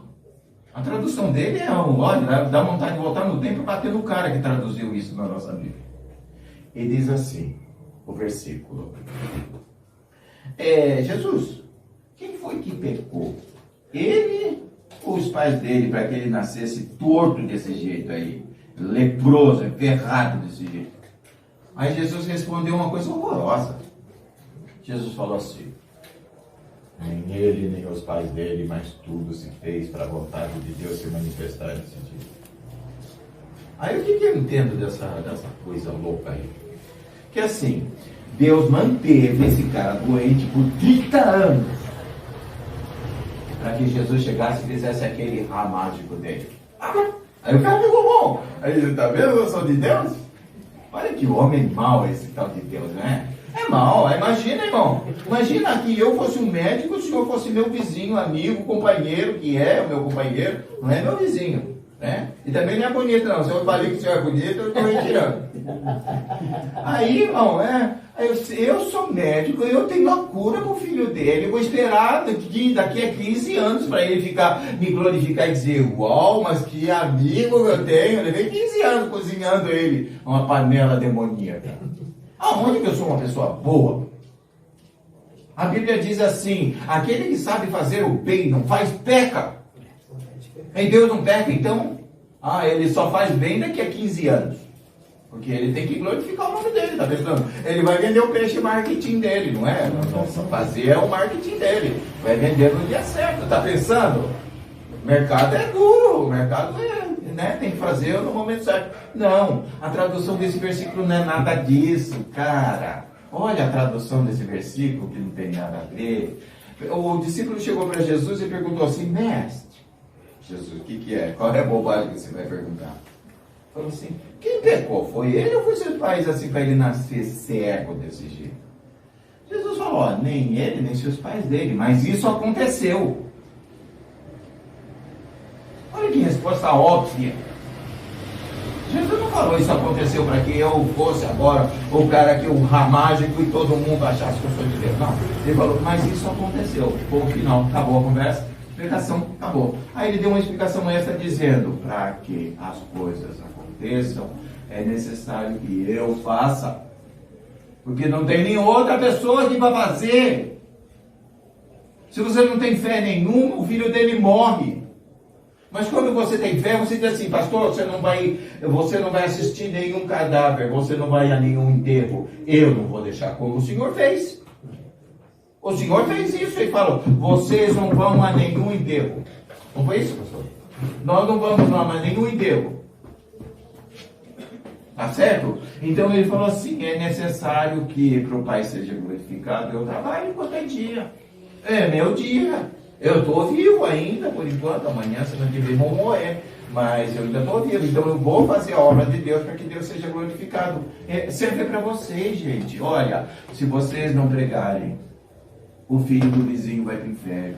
Speaker 1: A tradução dele é olha, dá vontade de voltar no tempo e bater no cara que traduziu isso na nossa Bíblia. E diz assim, o versículo. Jesus, quem foi que pecou? Ele os pais dele para que ele nascesse torto desse jeito aí, leproso, ferrado desse jeito? Aí Jesus respondeu uma coisa horrorosa. Jesus falou assim: nem ele, nem os pais dele, mas tudo se fez para a vontade de Deus se manifestar nesse dia. Aí o que eu entendo dessa coisa louca aí? Que assim, Deus manteve esse cara doente por 30 anos para que Jesus chegasse e fizesse aquele rá mágico dele. Aí o cara ficou bom. Aí ele, tá vendo a noção de Deus? Olha que homem mau esse tal de Deus, né? É mau. Imagina, irmão. Imagina que eu fosse um médico, o senhor fosse meu vizinho, amigo, companheiro, que é o meu companheiro, não é meu vizinho, né? E também não é bonito, não. Se eu falei que o senhor é bonito, eu estou retirando. Aí, irmão, eu sou médico, eu tenho a cura para o filho dele. Eu vou esperar daqui a 15 anos para ele me glorificar e dizer: uau, mas que amigo que eu tenho. Eu levei 15 anos cozinhando ele uma panela demoníaca. Aonde que eu sou uma pessoa boa? A Bíblia diz assim: aquele que sabe fazer o bem não faz, peca. Em Deus não peca, então? Ele só faz bem daqui a 15 anos. Porque ele tem que glorificar o nome dele, tá pensando? Ele vai vender o peixe marketing dele, não é? Fazer o marketing dele. Vai vender no dia certo, tá pensando? O mercado é duro, o mercado tem que fazer no momento certo. Não, a tradução desse versículo não é nada disso, cara. Olha a tradução desse versículo que não tem nada a ver. O discípulo chegou para Jesus e perguntou assim: mestre, Jesus, o que é? Qual é a bobagem que você vai perguntar? Falou assim: quem pecou? Foi ele ou foi seus pais assim para ele nascer cego desse jeito? Jesus falou: nem ele, nem seus pais dele, mas isso aconteceu. Olha que resposta óbvia. Jesus não falou isso aconteceu para que eu fosse agora o cara que o mágico e todo mundo achasse que eu sou de Deus. Não, ele falou: mas isso aconteceu. Ponto final, acabou a conversa, explicação, acabou. Aí ele deu uma explicação extra dizendo: para que as coisas aconteçam, é necessário que eu faça, porque não tem nenhuma outra pessoa que vai fazer. Se você não tem fé nenhuma, o filho dele morre. Mas quando você tem fé, você diz assim: pastor, você não vai assistir nenhum cadáver, você não vai a nenhum enterro. Eu não vou deixar, como o senhor fez. O senhor fez isso e falou: vocês não vão a nenhum enterro. Não foi isso, pastor? Nós não vamos a nenhum enterro. Tá certo? Então ele falou assim: é necessário que para o Pai seja glorificado, eu trabalho enquanto é dia. É meu dia. Eu estou vivo ainda, por enquanto. Amanhã, se não tiver, vou morrer. Mas eu ainda estou vivo. Então eu vou fazer a obra de Deus para que Deus seja glorificado. Serve para vocês, gente. Olha, se vocês não pregarem, o filho do vizinho vai para o inferno.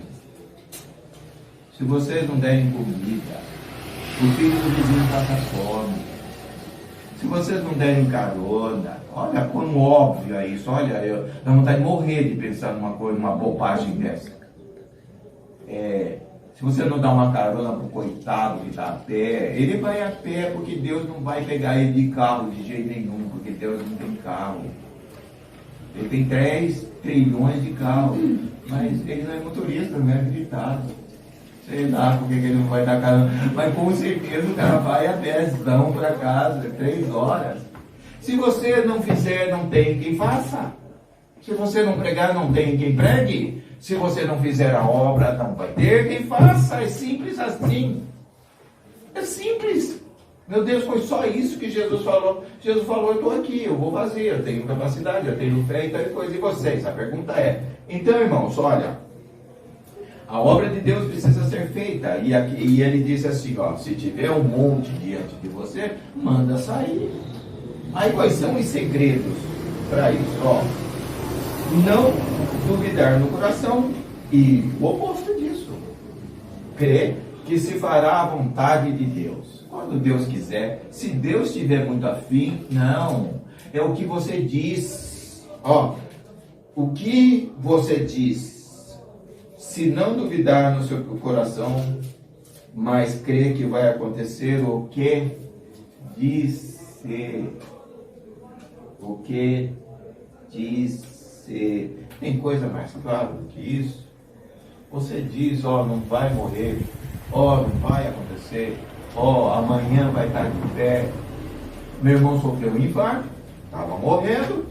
Speaker 1: Se vocês não derem comida, o filho do vizinho passa fome. Se vocês não derem carona, olha como óbvio é isso. Olha, eu dá vontade de morrer de pensar numa bobagem dessa. Se você não dá uma carona pro coitado que está a pé, ele vai a pé, porque Deus não vai pegar ele de carro de jeito nenhum, porque Deus não tem carro. Ele tem 3 trilhões de carros, mas ele não é motorista, não é habilitado. Sei lá porque ele não vai dar carona, mas com certeza o cara vai a pézão para casa, 3 horas. Se você não fizer, não tem quem faça. Se você não pregar, não tem quem pregue. Se você não fizer a obra, não vai ter quem faça. É simples assim. É simples. Meu Deus, foi só isso que Jesus falou. Jesus falou: eu estou aqui, eu vou fazer, eu tenho capacidade, eu tenho fé e tal coisa. E vocês? A pergunta é: então, irmãos, olha, a obra de Deus precisa ser feita. E ele disse assim: se tiver um monte diante de você, manda sair. Aí quais são os segredos para isso? Não duvidar no coração, e o oposto disso, crer que se fará a vontade de Deus, quando Deus quiser. Se Deus estiver muito afim, não, é o que você diz, o que você diz, se não duvidar no seu coração, mas crer que vai acontecer o que disse, o que disse. Tem coisa mais clara do que isso? você diz, ó, não vai morrer, ó, não vai acontecer, ó, amanhã vai estar de pé. Meu irmão sofreu um infarto, estava morrendo.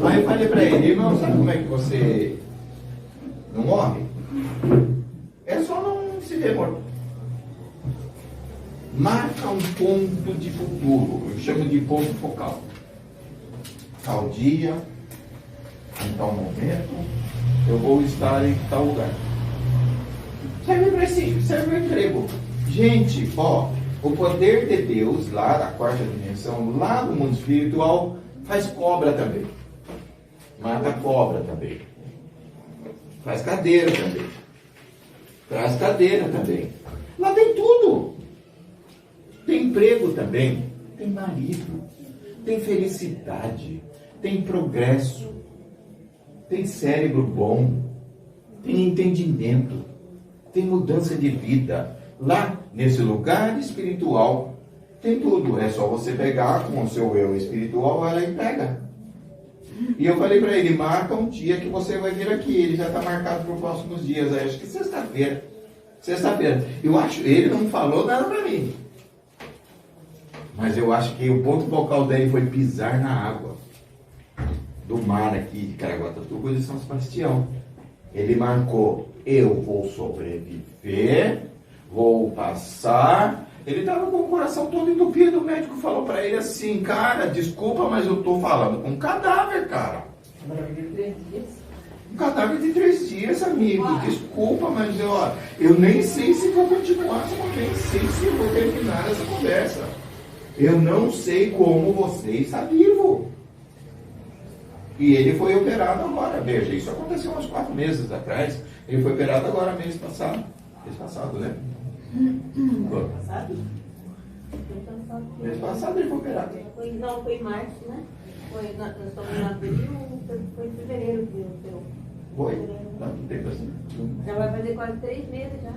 Speaker 1: Aí eu falei para ele, irmão, sabe como é que você não morre? É só não se ver morto. Marca um ponto de futuro, eu chamo de ponto focal. Tal dia, em tal momento, eu vou estar em tal lugar. Serve para si, serve para emprego. Gente, ó, o poder de Deus, lá da quarta dimensão, lá no mundo espiritual, faz cobra também. Mata cobra também. Faz cadeira também. Traz cadeira também. Lá tem tudo. Tem emprego também. Tem marido. Tem felicidade. Tem progresso. Tem cérebro bom. Tem entendimento. Tem mudança de vida. Lá, nesse lugar espiritual, tem tudo. É só você pegar com o seu eu espiritual, vai lá e pega. E eu falei para ele, marca um dia que você vai vir aqui. Ele já está marcado para os próximos dias. Aí, acho que sexta-feira. Sexta-feira. Eu acho, ele não falou nada para mim. Mas eu acho que o ponto focal dele foi pisar na água do mar aqui de Caraguatatuba de São Sebastião. Ele marcou, eu vou sobreviver, vou passar. Ele estava com o coração todo entupido. O médico falou para ele assim, cara, desculpa, mas eu estou falando com um cadáver, cara. Um cadáver de 3 dias, amigo. Desculpa, mas eu nem sei se vou continuar, nem sei se vou terminar essa conversa. Eu não sei como você está vivo. E ele foi operado agora. Veja, isso aconteceu uns 4 meses atrás. Ele foi operado agora, mês passado. Mês passado, né? Mês passado ele foi operado.
Speaker 3: Não, foi em março, né? Nós estamos em abril, foi em fevereiro que operou.
Speaker 1: Foi? Não tempo assim.
Speaker 3: Já vai fazer quase 3 meses já.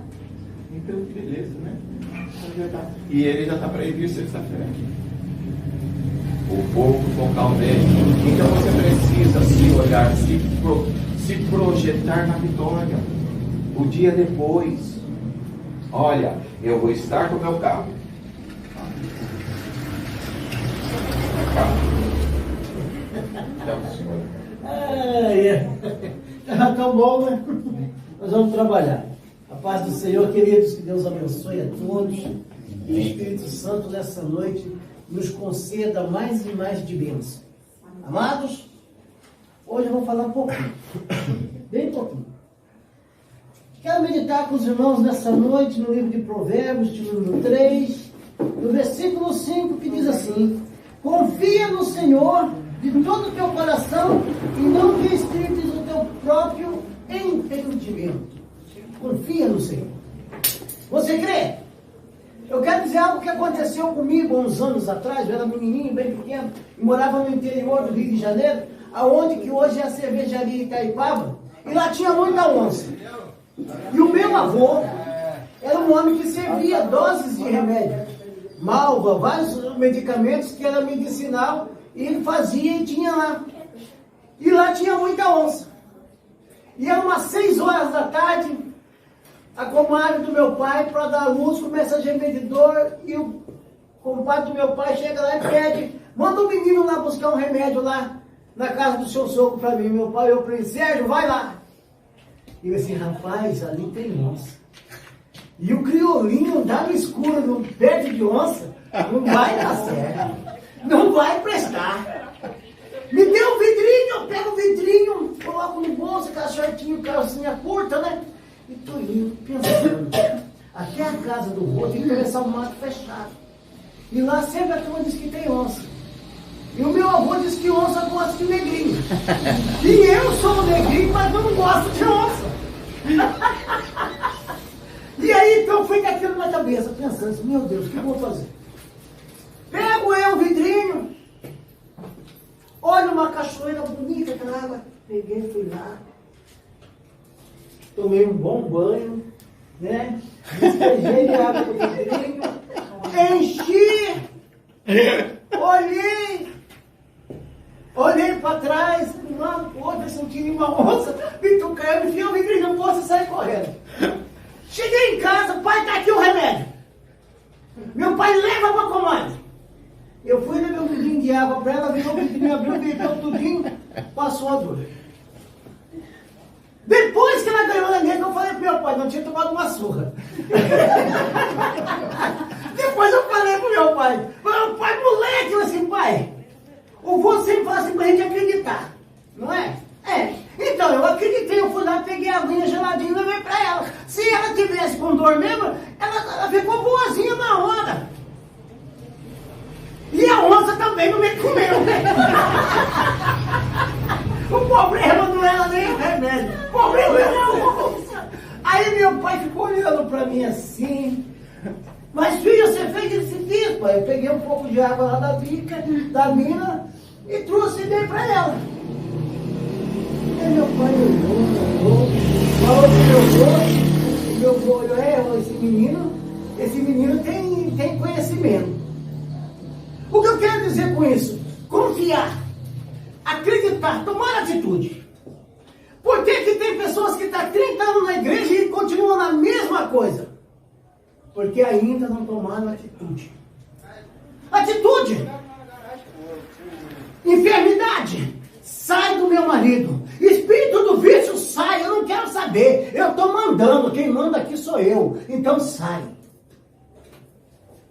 Speaker 1: Então, que beleza, né? E ele já está para ir vir sexta-feira aqui. O pouco focal dele. Então você precisa se olhar, se projetar na vitória. O dia depois. Olha, eu vou estar com o meu carro. Então, senhor.
Speaker 2: Tá tão bom, né? Nós vamos trabalhar. A paz do Senhor, queridos, que Deus abençoe a todos. E o Espírito Santo, nessa noite, nos conceda mais e mais de bênção. Amados, hoje eu vou falar um pouquinho. Bem pouquinho. Quero meditar com os irmãos nessa noite no livro de Provérbios, de número 3, no versículo 5, que diz assim: confia no Senhor de todo o teu coração e não restrites o teu próprio entendimento. Confia no Senhor. Você crê? Eu quero dizer algo que aconteceu comigo há uns anos atrás. Eu era menininho, bem pequeno, e morava no interior do Rio de Janeiro, aonde que hoje é a cervejaria Itaipava, e lá tinha muita onça. E o meu avô era um homem que servia doses de remédio, malva, vários medicamentos que era medicinal, e ele fazia e tinha lá. E lá tinha muita onça. E eram umas 6 horas da tarde, a comadre do meu pai, para dar luz, começa a gemer de dor, e o compadre do meu pai chega lá e pede, manda o menino lá buscar um remédio lá na casa do seu sogro para mim. Meu pai, eu falei, Sérgio, vai lá. E eu assim, rapaz, ali tem onça. E o criolinho andar no escuro, no perto de onça, não vai dar certo. Não vai prestar. Me dê um vidrinho, eu pego o vidrinho, coloco no bolso, aquela shortinho, calcinha curta, né? E tô indo, pensando. Até a casa do vô tem que começar um mato fechado. E lá sempre a turma diz que tem onça. E o meu avô diz que onça gosta de negrinho. E eu sou um negrinho, mas não gosto de onça. E aí então fui com aquilo na cabeça, pensando assim, meu Deus, o que eu vou fazer? Pego eu o vidrinho, olho uma cachoeira bonita, aquela água, peguei, fui lá, tomei um bom banho, né? Despejei de água no vidrinho, enchi, olhei para trás, de um lado pro outro, senti uma onça, me tucando, enfiei o vidrinho no poço e saí correndo. pai, leva para a comadre. Eu fui levar um vidrinho de água para ela, virou o vidrinho, abriu, virou tudinho, passou a dor. Depois que ela ganhou a neném, eu falei pro meu pai, não tinha tomado uma surra. Depois eu falei pro meu pai, moleque, eu assim, pai, o vô sempre fala assim pra gente acreditar, não é? É. Então, eu acreditei, eu fui lá, peguei a aguinha geladinha e levei pra ela. Se ela tivesse com dor mesmo, ela ficou boazinha na hora. E a onça também não me comeu. O problema não era nem o remédio. O problema era a onça. Aí meu pai ficou olhando pra mim assim. Mas filho, você fez esse vídeo, pai. Eu peguei um pouco de água lá da bica, da mina, e trouxe e dei pra ela. Aí meu pai olhou, falou pro meu avô olhou, esse menino tem conhecimento. O que eu quero dizer com isso? Confiar, acreditar, tomar atitude. Por que tem pessoas que estão 30 anos na igreja e continuam na mesma coisa? Porque ainda não tomaram atitude. Atitude! Enfermidade! Sai do meu marido. Espírito do vício, sai. Eu não quero saber. Eu estou mandando. Quem manda aqui sou eu. Então sai.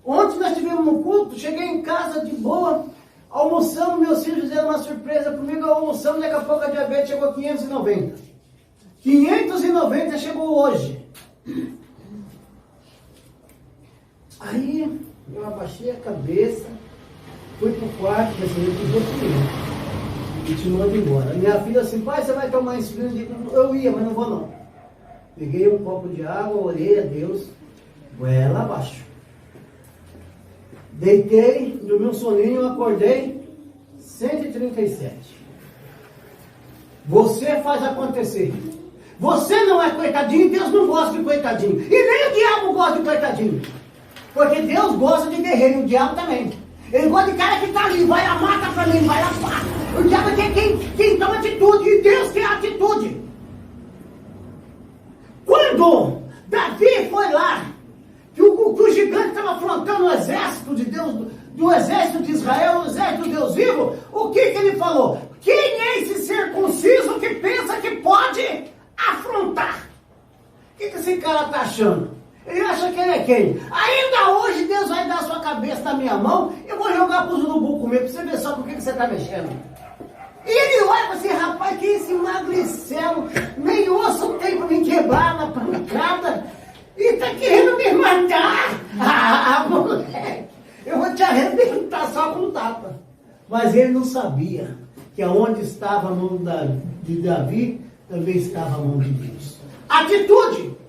Speaker 2: Ontem nós tivemos um culto. Cheguei em casa de boa. Almoçamos. Meus filhos fizeram uma surpresa comigo. Almoçamos. Daqui a pouco a diabetes chegou a 590. 590 chegou hoje. Aí eu abaixei a cabeça. Fui pro quarto. Recebi os outros clientes. E te mando embora. Minha filha assim, pai, você vai tomar insulina? Eu ia, mas não vou não. Peguei um copo de água, orei a Deus, goela abaixo. Deitei, dormi um soninho, acordei, 137. Você faz acontecer. Você não é coitadinho, Deus não gosta de coitadinho. E nem o diabo gosta de coitadinho. Porque Deus gosta de guerreiro e o diabo também. Ele gosta de cara que está ali, vai lá, mata pra mim, vai lá, mata. O diabo quer quem toma atitude, e Deus quer atitude. Quando Davi foi lá, que o gigante estava afrontando o exército de Deus, do exército de Israel, o exército de Deus vivo, o que ele falou? Quem é esse circunciso que pensa que pode afrontar? O que esse cara está achando? Ele acha que ele é quem? Ainda hoje Deus vai dar a sua cabeça na minha mão e eu vou jogar para os urubu comer, para você ver só por que você está mexendo. E ele olha para assim, rapaz, que esse magricelo, nem osso tem para me quebrar na pancada e está querendo me matar. Ah, moleque, eu vou te arrebentar só com tapa. Mas ele não sabia que aonde estava a mão de Davi, também estava a mão de Deus. Atitude!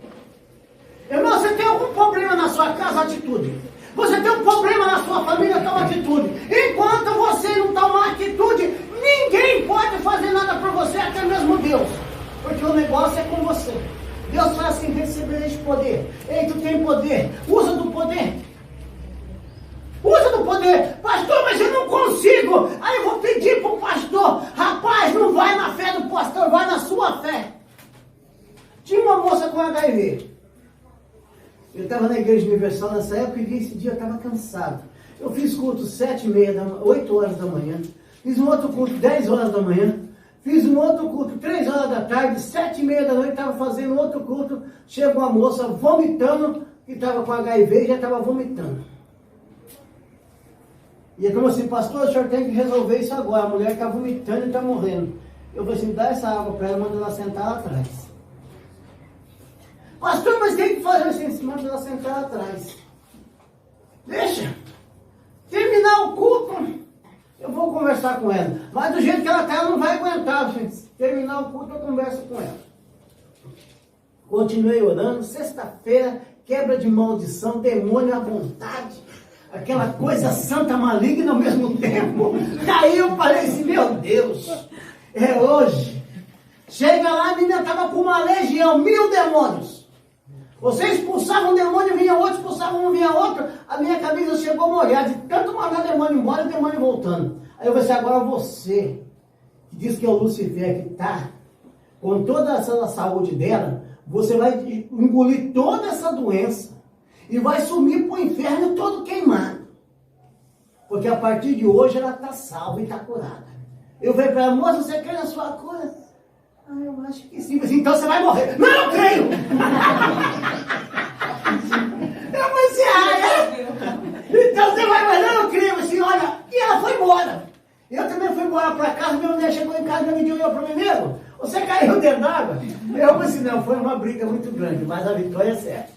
Speaker 2: Irmão, você tem algum problema na sua casa? Atitude. Você tem um problema na sua família? Toma atitude. Enquanto você não tomar atitude, ninguém pode fazer nada por você, até mesmo Deus. Porque o negócio é com você. Deus fala assim, recebereis poder. Ei, tu tem poder. Usa do poder. Usa do poder. Pastor, mas eu não consigo. Aí eu vou pedir para o pastor. Rapaz, não vai na fé do pastor, vai na sua fé. Tinha uma moça com HIV. Eu estava na Igreja Universal nessa época e esse dia eu estava cansado. Eu fiz culto 7h30, 8 horas da manhã. Fiz um outro culto 10 horas da manhã. Fiz um outro culto 3 horas da tarde, 7h30 da noite, estava fazendo outro culto. Chegou uma moça vomitando, que estava com HIV e já estava vomitando. E ele falou assim, pastor, o senhor tem que resolver isso agora. A mulher está vomitando e está morrendo. Eu falei assim, dá essa água para ela, manda ela sentar lá atrás. Pastor, mas tem que fazer assim, manda ela sentar lá atrás. Deixa. Terminar o culto, eu vou conversar com ela. Mas do jeito que ela está, ela não vai aguentar, gente. Terminar o culto, eu converso com ela. Continuei orando. Sexta-feira, quebra de maldição, demônio à vontade. Aquela coisa santa, maligna ao mesmo tempo. Aí eu falei assim, meu Deus, é hoje. Chega lá, a menina estava com uma legião, 1000 demônios. Você expulsava um demônio, vinha outro, expulsava um, vinha outro. A minha camisa chegou a molhar, de tanto mandar demônio embora, o demônio voltando. Aí eu falei assim, agora você, que diz que é o Lucifer, que está com toda essa saúde dela, você vai engolir toda essa doença e vai sumir para o inferno todo queimado. Porque a partir de hoje ela está salva e está curada. Eu falei para ela, moça, você crê na sua cura? Ah, eu acho que sim. Mas então você vai morrer. Não, eu creio! Eu falei assim, então você vai morrer? Não, eu creio. Assim, olha, e ela foi embora. Eu também fui embora para casa, meu mulher chegou em casa e me deu para mim mesmo. Você caiu dentro d'água? Eu falei assim, não, foi uma briga muito grande, mas a vitória é certa.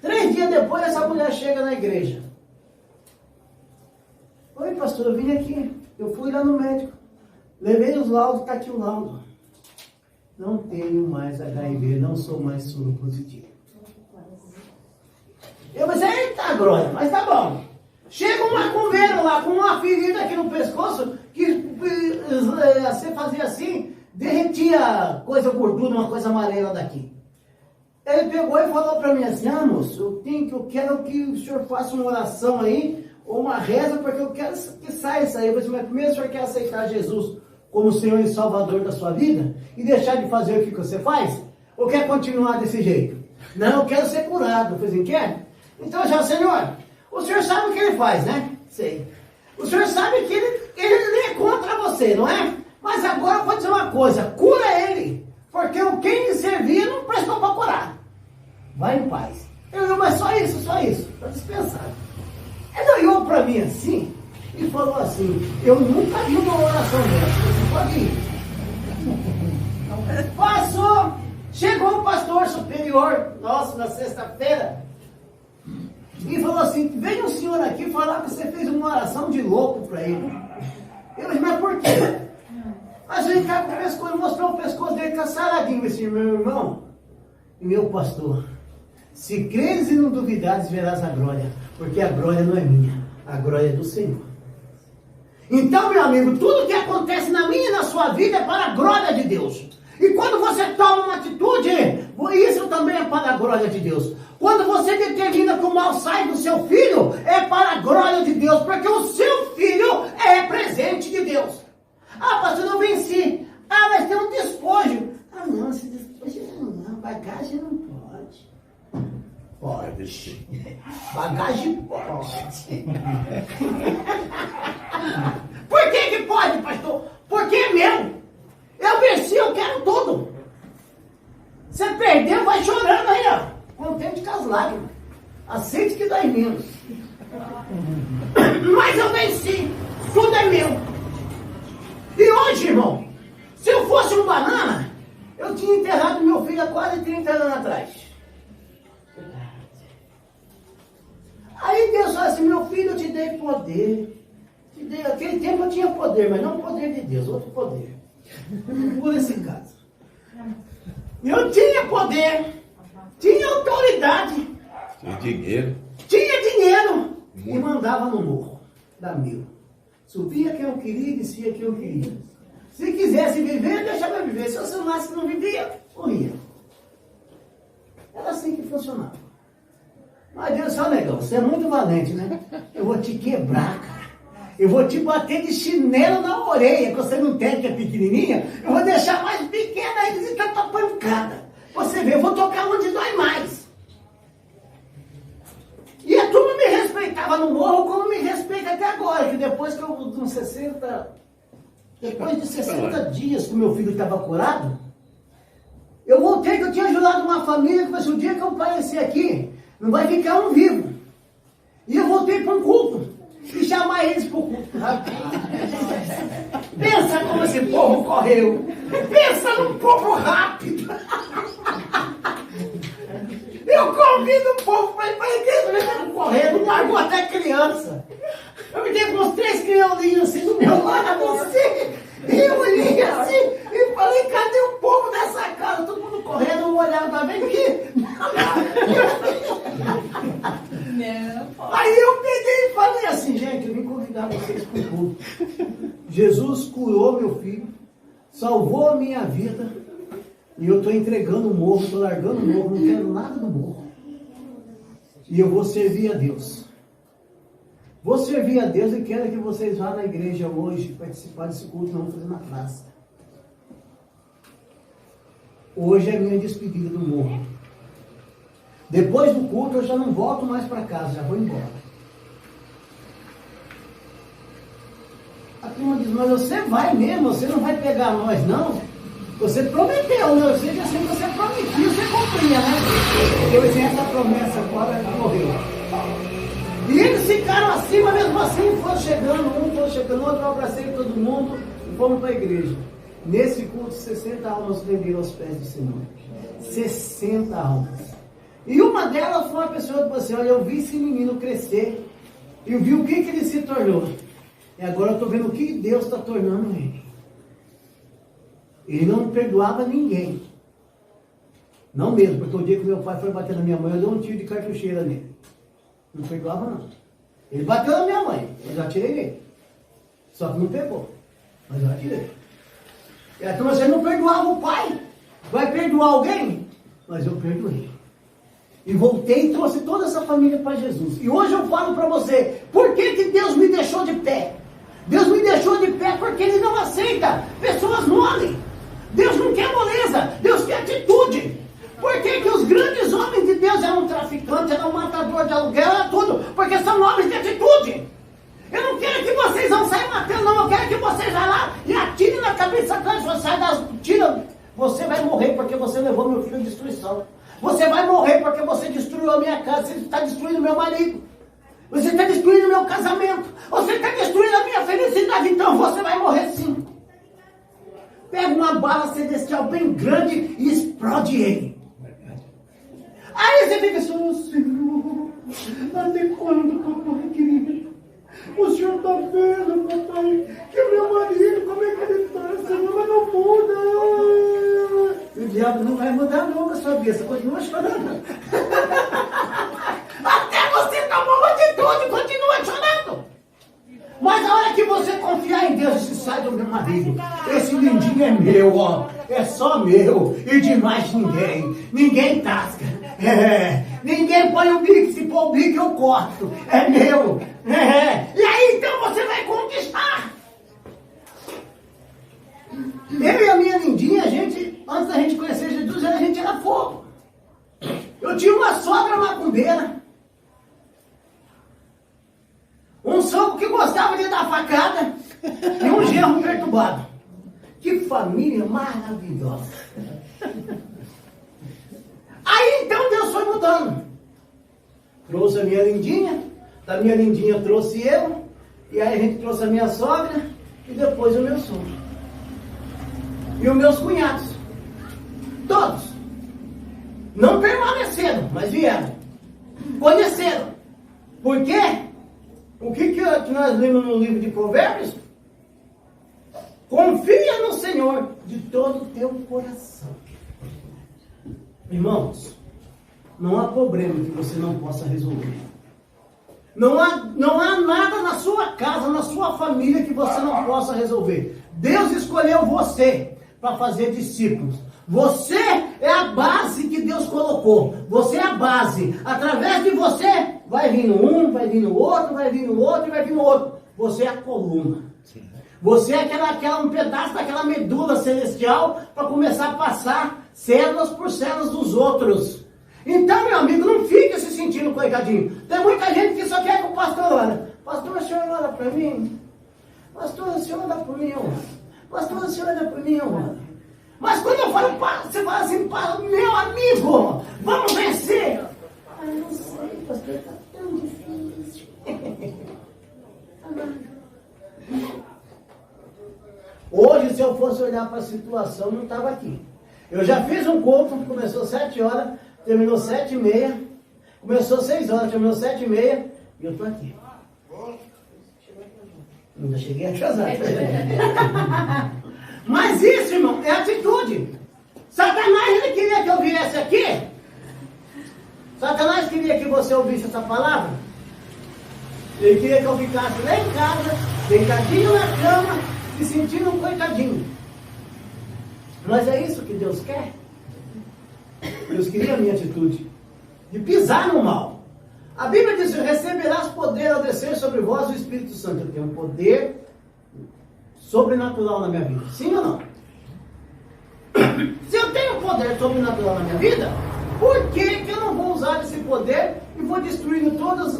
Speaker 2: 3 dias depois, essa mulher chega na igreja. Oi, pastor, eu vim aqui. Eu fui lá no médico. Levei os laudos, está aqui o laudo. Não tenho mais HIV, não sou mais soro positivo. Eu pensei, eita, Glória, mas tá bom. Chega uma coveira lá, com uma ferida aqui no pescoço, que você fazia assim, derretia coisa gordura, uma coisa amarela daqui. Ele pegou e falou para mim assim, moço, eu quero que o senhor faça uma oração aí, ou uma reza, porque eu quero que saia isso aí. Eu falei, mas primeiro o senhor quer aceitar Jesus como Senhor e Salvador da sua vida e deixar de fazer o que você faz? Ou quer continuar desse jeito? Não, eu quero ser curado. Eu falei assim, quer? Então já, Senhor, o senhor sabe o que ele faz, né? Sei. O senhor sabe que ele nem é contra você, não é? Mas agora eu vou dizer uma coisa, cura ele, porque o quem lhe servia não prestou para curar. Vai em paz. Eu não, mas só isso, está dispensado. Ele olhou para mim assim e falou assim, eu nunca vi uma oração dessa, você pode ir. Passou, chegou o pastor superior nosso na sexta-feira e falou assim, vem o senhor aqui falar que você fez uma oração de louco para ele. Eu disse, mas por quê? A gente tá com o pescoço, mostrou o pescoço dele, tá saradinho, assim, meu irmão e meu pastor. Se creres e não duvidares, verás a glória, porque a glória não é minha, a glória é do Senhor. Então, meu amigo, tudo que acontece na minha e na sua vida é para a glória de Deus. E quando você toma uma atitude, isso também é para a glória de Deus. Quando você determina que o mal sai do seu filho, é para a glória de Deus, porque o seu filho é presente de Deus. Ah, pastor, eu não venci. Ah, mas tem um despojo. Ah, não, esse despojo não, bagagem não pode. Pode. Bagagem pode. Por que pode, pastor? Porque é meu. Eu venci, eu quero tudo. Você perdeu, vai chorando aí, ó. Contente com as lágrimas. Aceite que dói menos. Mas eu venci. Tudo é meu. E hoje, irmão, se eu fosse um banana, eu tinha enterrado meu filho há quase 30 anos atrás. Aí Deus falou assim, meu filho, eu te dei poder. Aquele tempo eu tinha poder, mas não o poder de Deus, outro poder. Por esse caso. Eu tinha poder, tinha autoridade.
Speaker 1: Tinha dinheiro.
Speaker 2: Tinha dinheiro. E mandava no morro, da mil. Subia quem eu queria e descia quem eu queria. Se quisesse viver, deixava eu viver. Se eu soubesse que não vivia, morria. Era assim que funcionava. Mas Deus só negão, você é muito valente, né? Eu vou te quebrar, cara. Eu vou te bater de chinelo na orelha, que você não tem, que é pequenininha. Eu vou deixar mais pequena ainda de tanta pancada. Você vê, eu vou tocar onde dói mais. E a turma me respeitava no morro como me respeita até agora, que depois que eu, depois de 60 dias que o meu filho estava curado, eu voltei que eu tinha ajudado uma família, que falou assim, o dia que eu aparecer aqui, não vai ficar um vivo. E eu voltei para um culto, e chamar eles para o culto. Pensa como esse povo correu. Pensa num povo rápido. Eu convido o povo para ir para a igreja, correndo, largou até criança. Eu me dei com uns 3 crioulinhos assim do meu lado, assim. E eu olhei assim e falei, cadê o povo dessa casa? Todo mundo correndo, um olhando, tá vendo aqui? Não. Aí eu peguei e falei assim, gente, eu vim convidar vocês para o culto. Jesus curou meu filho, salvou a minha vida, e eu estou entregando o morro, estou largando o morro, não quero nada do morro. E eu vou servir a Deus. Vou servir a Deus e quero que vocês vá na igreja hoje participar desse culto, não vamos fazer na praça. Hoje é a minha despedida do morro. Depois do culto eu já não volto mais para casa, já vou embora. A turma diz, mas você vai mesmo, você não vai pegar nós não? Você prometeu, né? Eu sei que assim você prometia, você cumpria, né? Eu tinha essa promessa agora, morreu. E eles ficaram acima mesmo assim, foram chegando, outro, eu abracei todo mundo e fomos para a igreja. Nesse culto, 60 almas venderam aos pés do Senhor. 60 almas. E uma delas foi uma pessoa que falou assim, olha, eu vi esse menino crescer, eu vi o que ele se tornou. E agora eu estou vendo o que Deus está tornando ele. Ele não perdoava ninguém. Não mesmo, porque o dia que meu pai foi bater na minha mãe, eu dei um tiro de cartucheira nele. Não perdoava não. Ele bateu na minha mãe, eu já atirei nele. Só que não pegou, mas eu atirei. E a turma, você não perdoava o pai? Vai perdoar alguém? Mas eu perdoei. E voltei e trouxe toda essa família para Jesus. E hoje eu falo para você, por que Deus me deixou de pé? Deus me deixou de pé porque Ele não aceita pessoas mole. Deus não quer moleza, Deus quer atitude. Por que os grandes homens de Deus eram traficantes, eram matadores de aluguel, era tudo? Porque são homens de atitude. Eu não quero que vocês vão sair matando, não. Eu quero que vocês vão lá e atirem na cabeça atrás, tira. Você vai morrer porque você levou meu filho à destruição. Você vai morrer porque você destruiu a minha casa, você está destruindo meu marido. Você está destruindo meu casamento. Você está destruindo a minha felicidade. Então você vai morrer sim. Pega uma bala celestial bem grande e explode ele. Aí você fica assim, oh, Senhor, até quando, papai querido? O Senhor está vendo, papai, que o meu marido, como é que ele está? Senhor, mas não muda. O diabo não vai mudar nunca a sua vida, você continua chorando. Até você tomar uma atitude, continua chorando. Mas a hora que você confiar em Deus, você sai do meu marido. Esse lindinho é meu, ó. É só meu. E de mais ninguém. Ninguém tasca. Ninguém põe o bico. Se pôr o bico, eu corto. É meu. E aí, então, você vai conquistar. Eu e a minha lindinha, antes da gente conhecer Jesus, a gente era fogo. Eu tinha uma sogra macumbeira. Um sogro que gostava de dar facada e um genro perturbado. Que família maravilhosa. Aí então Deus foi mudando. Trouxe a minha lindinha, da minha lindinha trouxe eu, e aí a gente trouxe a minha sogra e depois o meu sogro. E os meus cunhados. Todos. Não permaneceram, mas vieram. Conheceram. Por quê? O que nós lemos no livro de Provérbios? Confia no Senhor de todo o teu coração. Irmãos, não há problema que você não possa resolver. Não há nada na sua casa, na sua família que você não possa resolver. Deus escolheu você para fazer discípulos. Você é a base que Deus colocou. Você é a base. Através de você, vai vindo um, vai vindo outro, vai vindo outro e vai vindo outro. Você é a coluna. Você é um pedaço daquela medula celestial para começar a passar células por células dos outros. Então, meu amigo, não fique se sentindo coitadinho. Tem muita gente que só quer que o pastor olhe. Pastor, o senhor olha para mim? Pastor, o senhor olha para mim? Pastor, o senhor olha para mim? Mas quando eu falo, você fala assim, meu amigo, vamos vencer. Ah, não sei, pastor, está tão difícil. Hoje, se eu fosse olhar para a situação, não estava aqui. Eu já fiz um culto, começou 7 horas, terminou 7h30, começou 6 horas, terminou 7h30, e eu estou aqui. Ainda cheguei atrasado. Mas isso, irmão, é atitude. Satanás, ele queria que eu viesse aqui. Satanás queria que você ouvisse essa palavra. Ele queria que eu ficasse lá em casa, deitadinho na cama, se sentindo um coitadinho. Mas é isso que Deus quer. Deus queria a minha atitude de pisar no mal. A Bíblia diz: receberás poder ao descer sobre vós o Espírito Santo. Eu tenho um poder sobrenatural na minha vida. Sim ou não? Se eu tenho poder sobrenatural na minha vida, Por que que eu não vou usar esse poder e vou destruindo todas?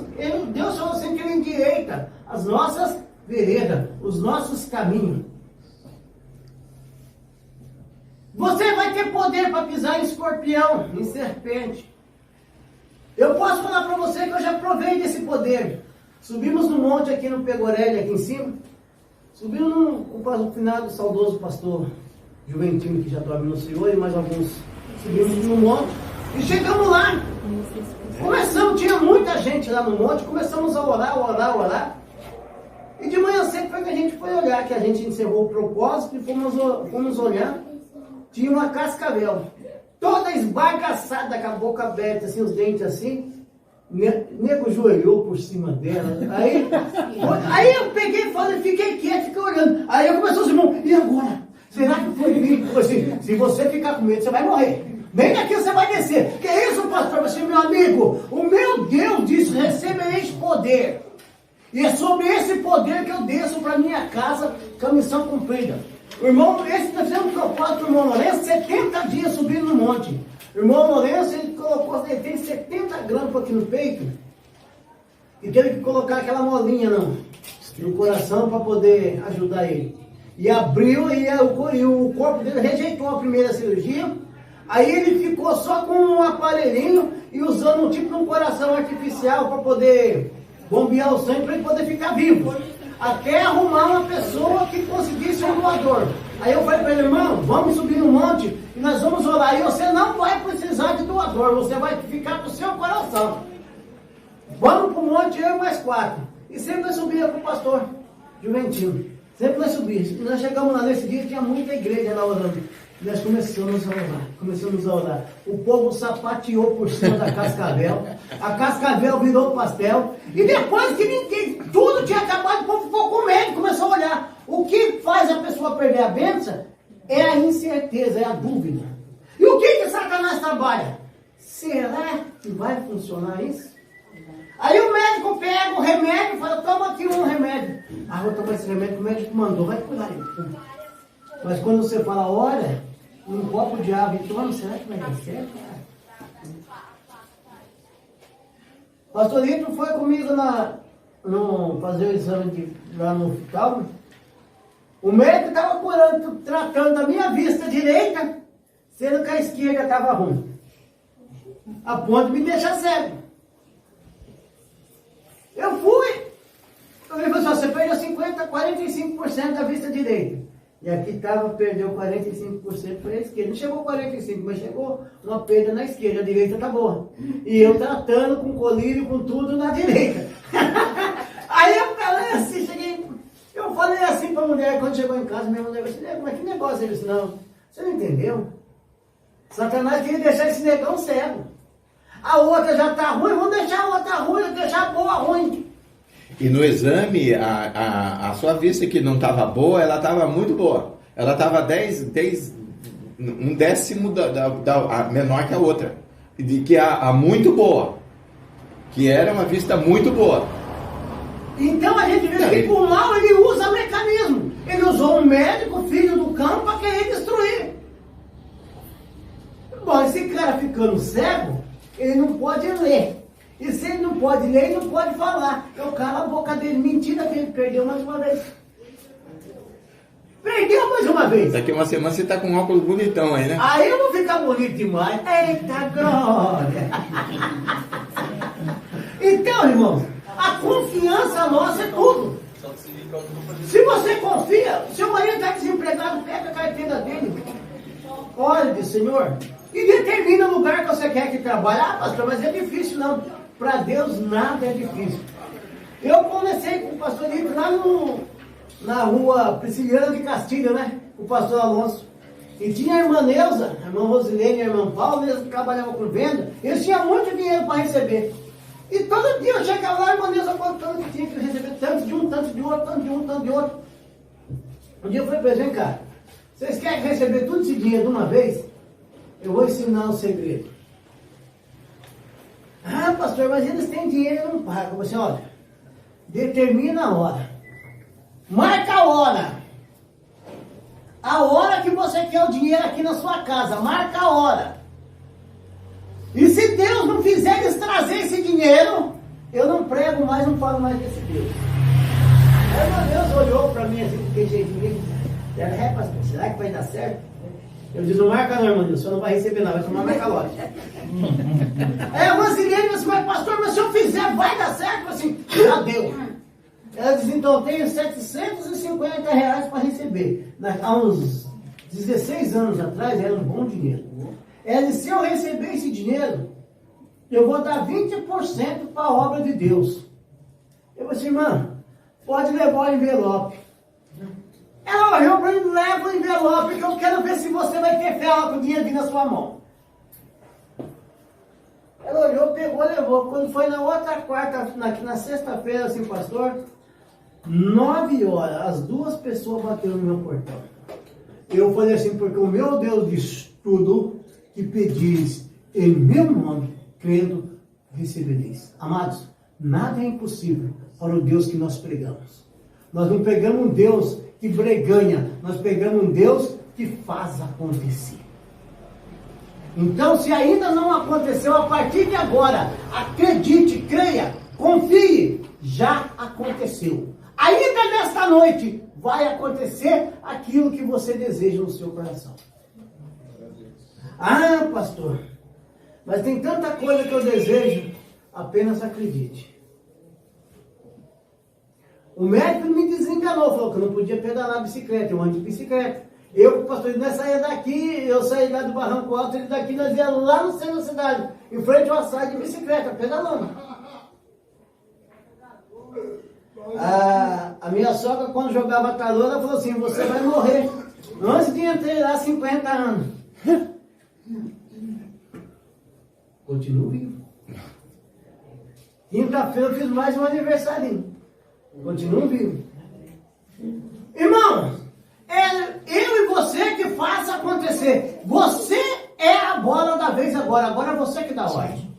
Speaker 2: Deus falou assim que Ele endireita as nossas veredas, os nossos caminhos. Você vai ter poder para pisar em escorpião, em serpente. Eu posso falar para você que eu já provei desse poder. Subimos no monte aqui no Pegorelli, aqui em cima. Subimos no finado saudoso pastor Juventino, que já dorme no Senhor, e mais alguns. Subimos no monte e chegamos lá. Começamos, tinha muita gente lá no monte, começamos a orar. E de manhã cedo foi que a gente foi olhar, que a gente encerrou o propósito e fomos olhar. Tinha uma cascavel, toda esbagaçada, com a boca aberta, assim, os dentes assim. Nego joelhou por cima dela. Aí eu peguei e falei, fiquei quieto, fiquei olhando. Aí eu comecei os irmãos, e agora? Será que foi mim? Assim, se você ficar com medo, você vai morrer. Bem aqui você vai descer. Que isso, pastor? Você, meu amigo, o meu Deus disse, recebereis poder. E é sobre esse poder que eu desço para minha casa com a missão cumprida. O irmão, esse está sendo um propósito do irmão Lourenço, 70 dias subindo no monte. O irmão Lourenço, ele tem 70 grampos aqui no peito. E teve que colocar aquela molinha no coração para poder ajudar ele. E abriu e o corpo dele rejeitou a primeira cirurgia. Aí ele ficou só com um aparelhinho e usando um tipo de um coração artificial para poder bombear o sangue para ele poder ficar vivo. Até arrumar uma pessoa que conseguisse um doador. Aí eu falei para ele, irmão, vamos subir no monte e nós vamos orar. E você não vai precisar de doador, você vai ficar com o seu coração. Vamos para o monte, eu e mais 4. E sempre nós subia com o pastor Juventino. Sempre nós subíamos. E nós chegamos lá nesse dia, tinha muita igreja lá orando. E nós começamos a orar. O povo sapateou por cima da cascavel. A cascavel virou pastel. E depois que tudo tinha acabado, o povo ficou com medo, começou a olhar. O que faz a pessoa perder a bênção é a incerteza, é a dúvida. E o que Satanás trabalha? Será que vai funcionar isso? Aí o médico pega o remédio e fala, toma aqui um remédio. Ah, vou tomar esse remédio que o médico mandou, vai cuidar aí. Mas quando você fala, olha, um copo de água e toma, será que vai dar certo, cara? Pastor Lito foi comigo fazer o exame lá no hospital. O médico estava tratando a minha vista direita, sendo que a esquerda estava ruim. A ponto de me deixar cego. Eu fui. Ele falou assim, você perdeu 45% da vista direita. E aqui perdeu 45% para a esquerda. Não chegou 45%, mas chegou uma perda na esquerda. A direita tá boa. E eu tratando com colírio, com tudo na direita. Aí eu falei assim, eu falei assim para a mulher, quando chegou em casa, minha mulher disse, mas que negócio? Ele disse, não, você não entendeu? Satanás queria deixar esse negão cego. A outra já está ruim, vamos deixar a outra ruim, deixar a boa ruim.
Speaker 1: E no exame, a sua vista que não estava boa, ela estava muito boa. Ela estava um décimo menor que a outra. De que a muito boa. Que era uma vista muito boa.
Speaker 2: Então a gente vê que por mal ele usa mecanismo. Ele usou um médico, filho do campo, para querer destruir. Bom, esse cara ficando cego, ele não pode ler. E se ele não pode ler, ele não pode falar. Eu calo a boca dele. Mentira que ele perdeu mais uma vez. Perdeu mais uma vez.
Speaker 1: Daqui uma semana você está com um óculos bonitão aí, né?
Speaker 2: Aí eu vou ficar bonito demais. Eita glória! Então, irmãos, a confiança nossa é tudo. Se você confia, seu marido está desempregado, pega a carteira dele. Olha, Senhor, e determina o lugar que você quer que trabalhe. Ah, pastor, mas é difícil não. Para Deus nada é difícil. Eu comecei com o pastor Lito lá na rua Prisciliana de Castilho, né? O pastor Alonso. E tinha a irmã Neuza, a irmã Rosilene e a irmã Paula, eles trabalhavam com venda. Eles tinham muito dinheiro para receber. E todo dia eu chegava lá, a irmã Neuza contando que tinha que receber tanto de um, tanto de outro, tanto de um, tanto de outro. Um dia eu falei para eles, vem cá, vocês querem receber todo esse dinheiro de uma vez? Eu vou ensinar um segredo. Ah, pastor, mas eles têm dinheiro e não pagam. Eu falei assim, olha, determina a hora. Marca a hora. A hora que você quer o dinheiro aqui na sua casa. Marca a hora. E se Deus não fizer eles trazer esse dinheiro, eu não prego mais, não falo mais desse Deus. Aí uma Deus olhou para mim assim, com jeitinho, pastor, será que vai dar certo? Eu disse, não marca não, irmão, o senhor não vai receber nada, vai tomar mais calote. Aí a Rosilene disse assim, mas pastor, mas se eu fizer, vai dar certo? Eu assim, já deu. Ela disse, então eu tenho R$750 para receber. Há uns 16 anos atrás, era um bom dinheiro. Ela disse, se eu receber esse dinheiro, eu vou dar 20% para a obra de Deus. Eu disse, irmã, pode levar o envelope. Ela olhou para mim, leva o envelope, que eu quero ver se você vai ter fé com o dinheiro vir na sua mão. Ela olhou, pegou, levou. Quando foi na outra quarta, na sexta-feira, assim, pastor, 9 horas, as 2 pessoas bateram no meu portão. Eu falei assim, porque o meu Deus diz tudo que pedis em meu nome, crendo, recebereis. Amados, nada é impossível para o Deus que nós pregamos. Nós não pregamos um Deus que breganha, nós pegamos um Deus que faz acontecer. Então, se ainda não aconteceu, a partir de agora, acredite, creia, confie, já aconteceu. Ainda nesta noite vai acontecer aquilo que você deseja no seu coração. Ah, pastor, mas tem tanta coisa que eu desejo, apenas acredite. O médico me desenganou, falou que eu não podia pedalar a bicicleta, eu ando de bicicleta. Eu, pastor, nós saía daqui, eu saí lá do Barranco Alto, ele daqui, nós íamos lá no centro da cidade, em frente ao açaí de bicicleta, pedalando. A minha sogra, quando jogava calor, ela falou assim, você vai morrer antes de entrar lá 50 anos. Continuo vivo. Quinta-feira eu fiz mais um aniversário. Continuo vivo. Irmão, é eu e você que faça acontecer. Você é a bola da vez agora. Agora é você que dá ordem.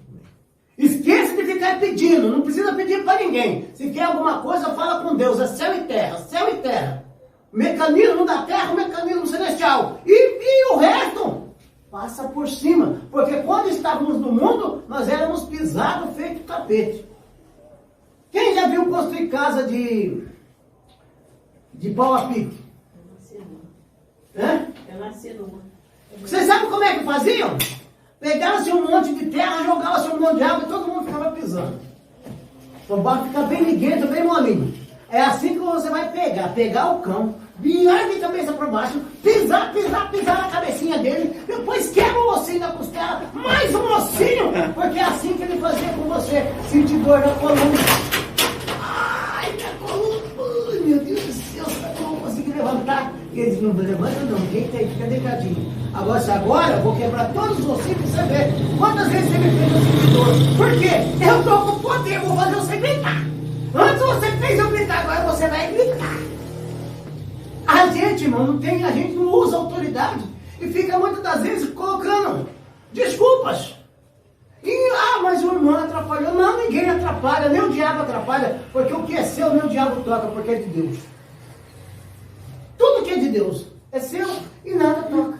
Speaker 2: Esqueça de ficar pedindo. Não precisa pedir para ninguém. Se quer alguma coisa, fala com Deus. É céu e terra. Céu e terra. Mecanismo da terra, mecanismo celestial. E o resto passa por cima. Porque quando estávamos no mundo, nós éramos pisados feito tapete. Quem já viu construir casa de pau a pique?
Speaker 3: Eu nasci numa.
Speaker 2: Vocês sabem como é que faziam? Pegavam-se um monte de terra, jogavam-se um monte de água e todo mundo ficava pisando. O barro fica bem liguento, bem molinho. É assim que você vai pegar o cão, virar de cabeça para baixo, pisar na cabecinha dele, depois quebra o ossinho da costela, mais um ossinho, porque é assim que ele fazia com você, sentir dor na coluna. Ai, minha coluna, ai, meu Deus do céu, eu não consegui levantar. E ele disse, não levanta não, deita aí, fica deitadinho. Agora eu vou quebrar todos os ossinhos para você ver quantas vezes você me fez eu sentir dor. Por quê? Eu estou com poder, vou fazer você gritar. Antes você fez eu gritar, agora você vai gritar. A gente, irmão, a gente não usa autoridade e fica muitas das vezes colocando desculpas. Mas o irmão atrapalhou. Não, ninguém atrapalha, nem o diabo atrapalha, porque o que é seu, nem o diabo toca, porque é de Deus. Tudo que é de Deus é seu e nada toca.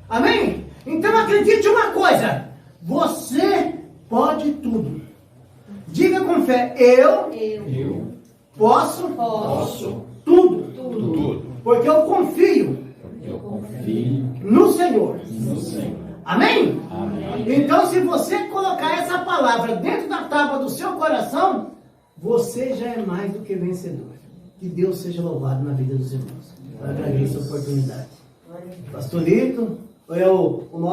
Speaker 2: Amém? Então acredite uma coisa, você pode tudo. Diga com fé, eu posso tudo. Porque eu confio no Senhor. Amém? Então, se você colocar essa palavra dentro da tábua do seu coração, você já é mais do que vencedor. Que Deus seja louvado na vida dos irmãos. Eu agradeço a oportunidade. Pastor Lito, é o nosso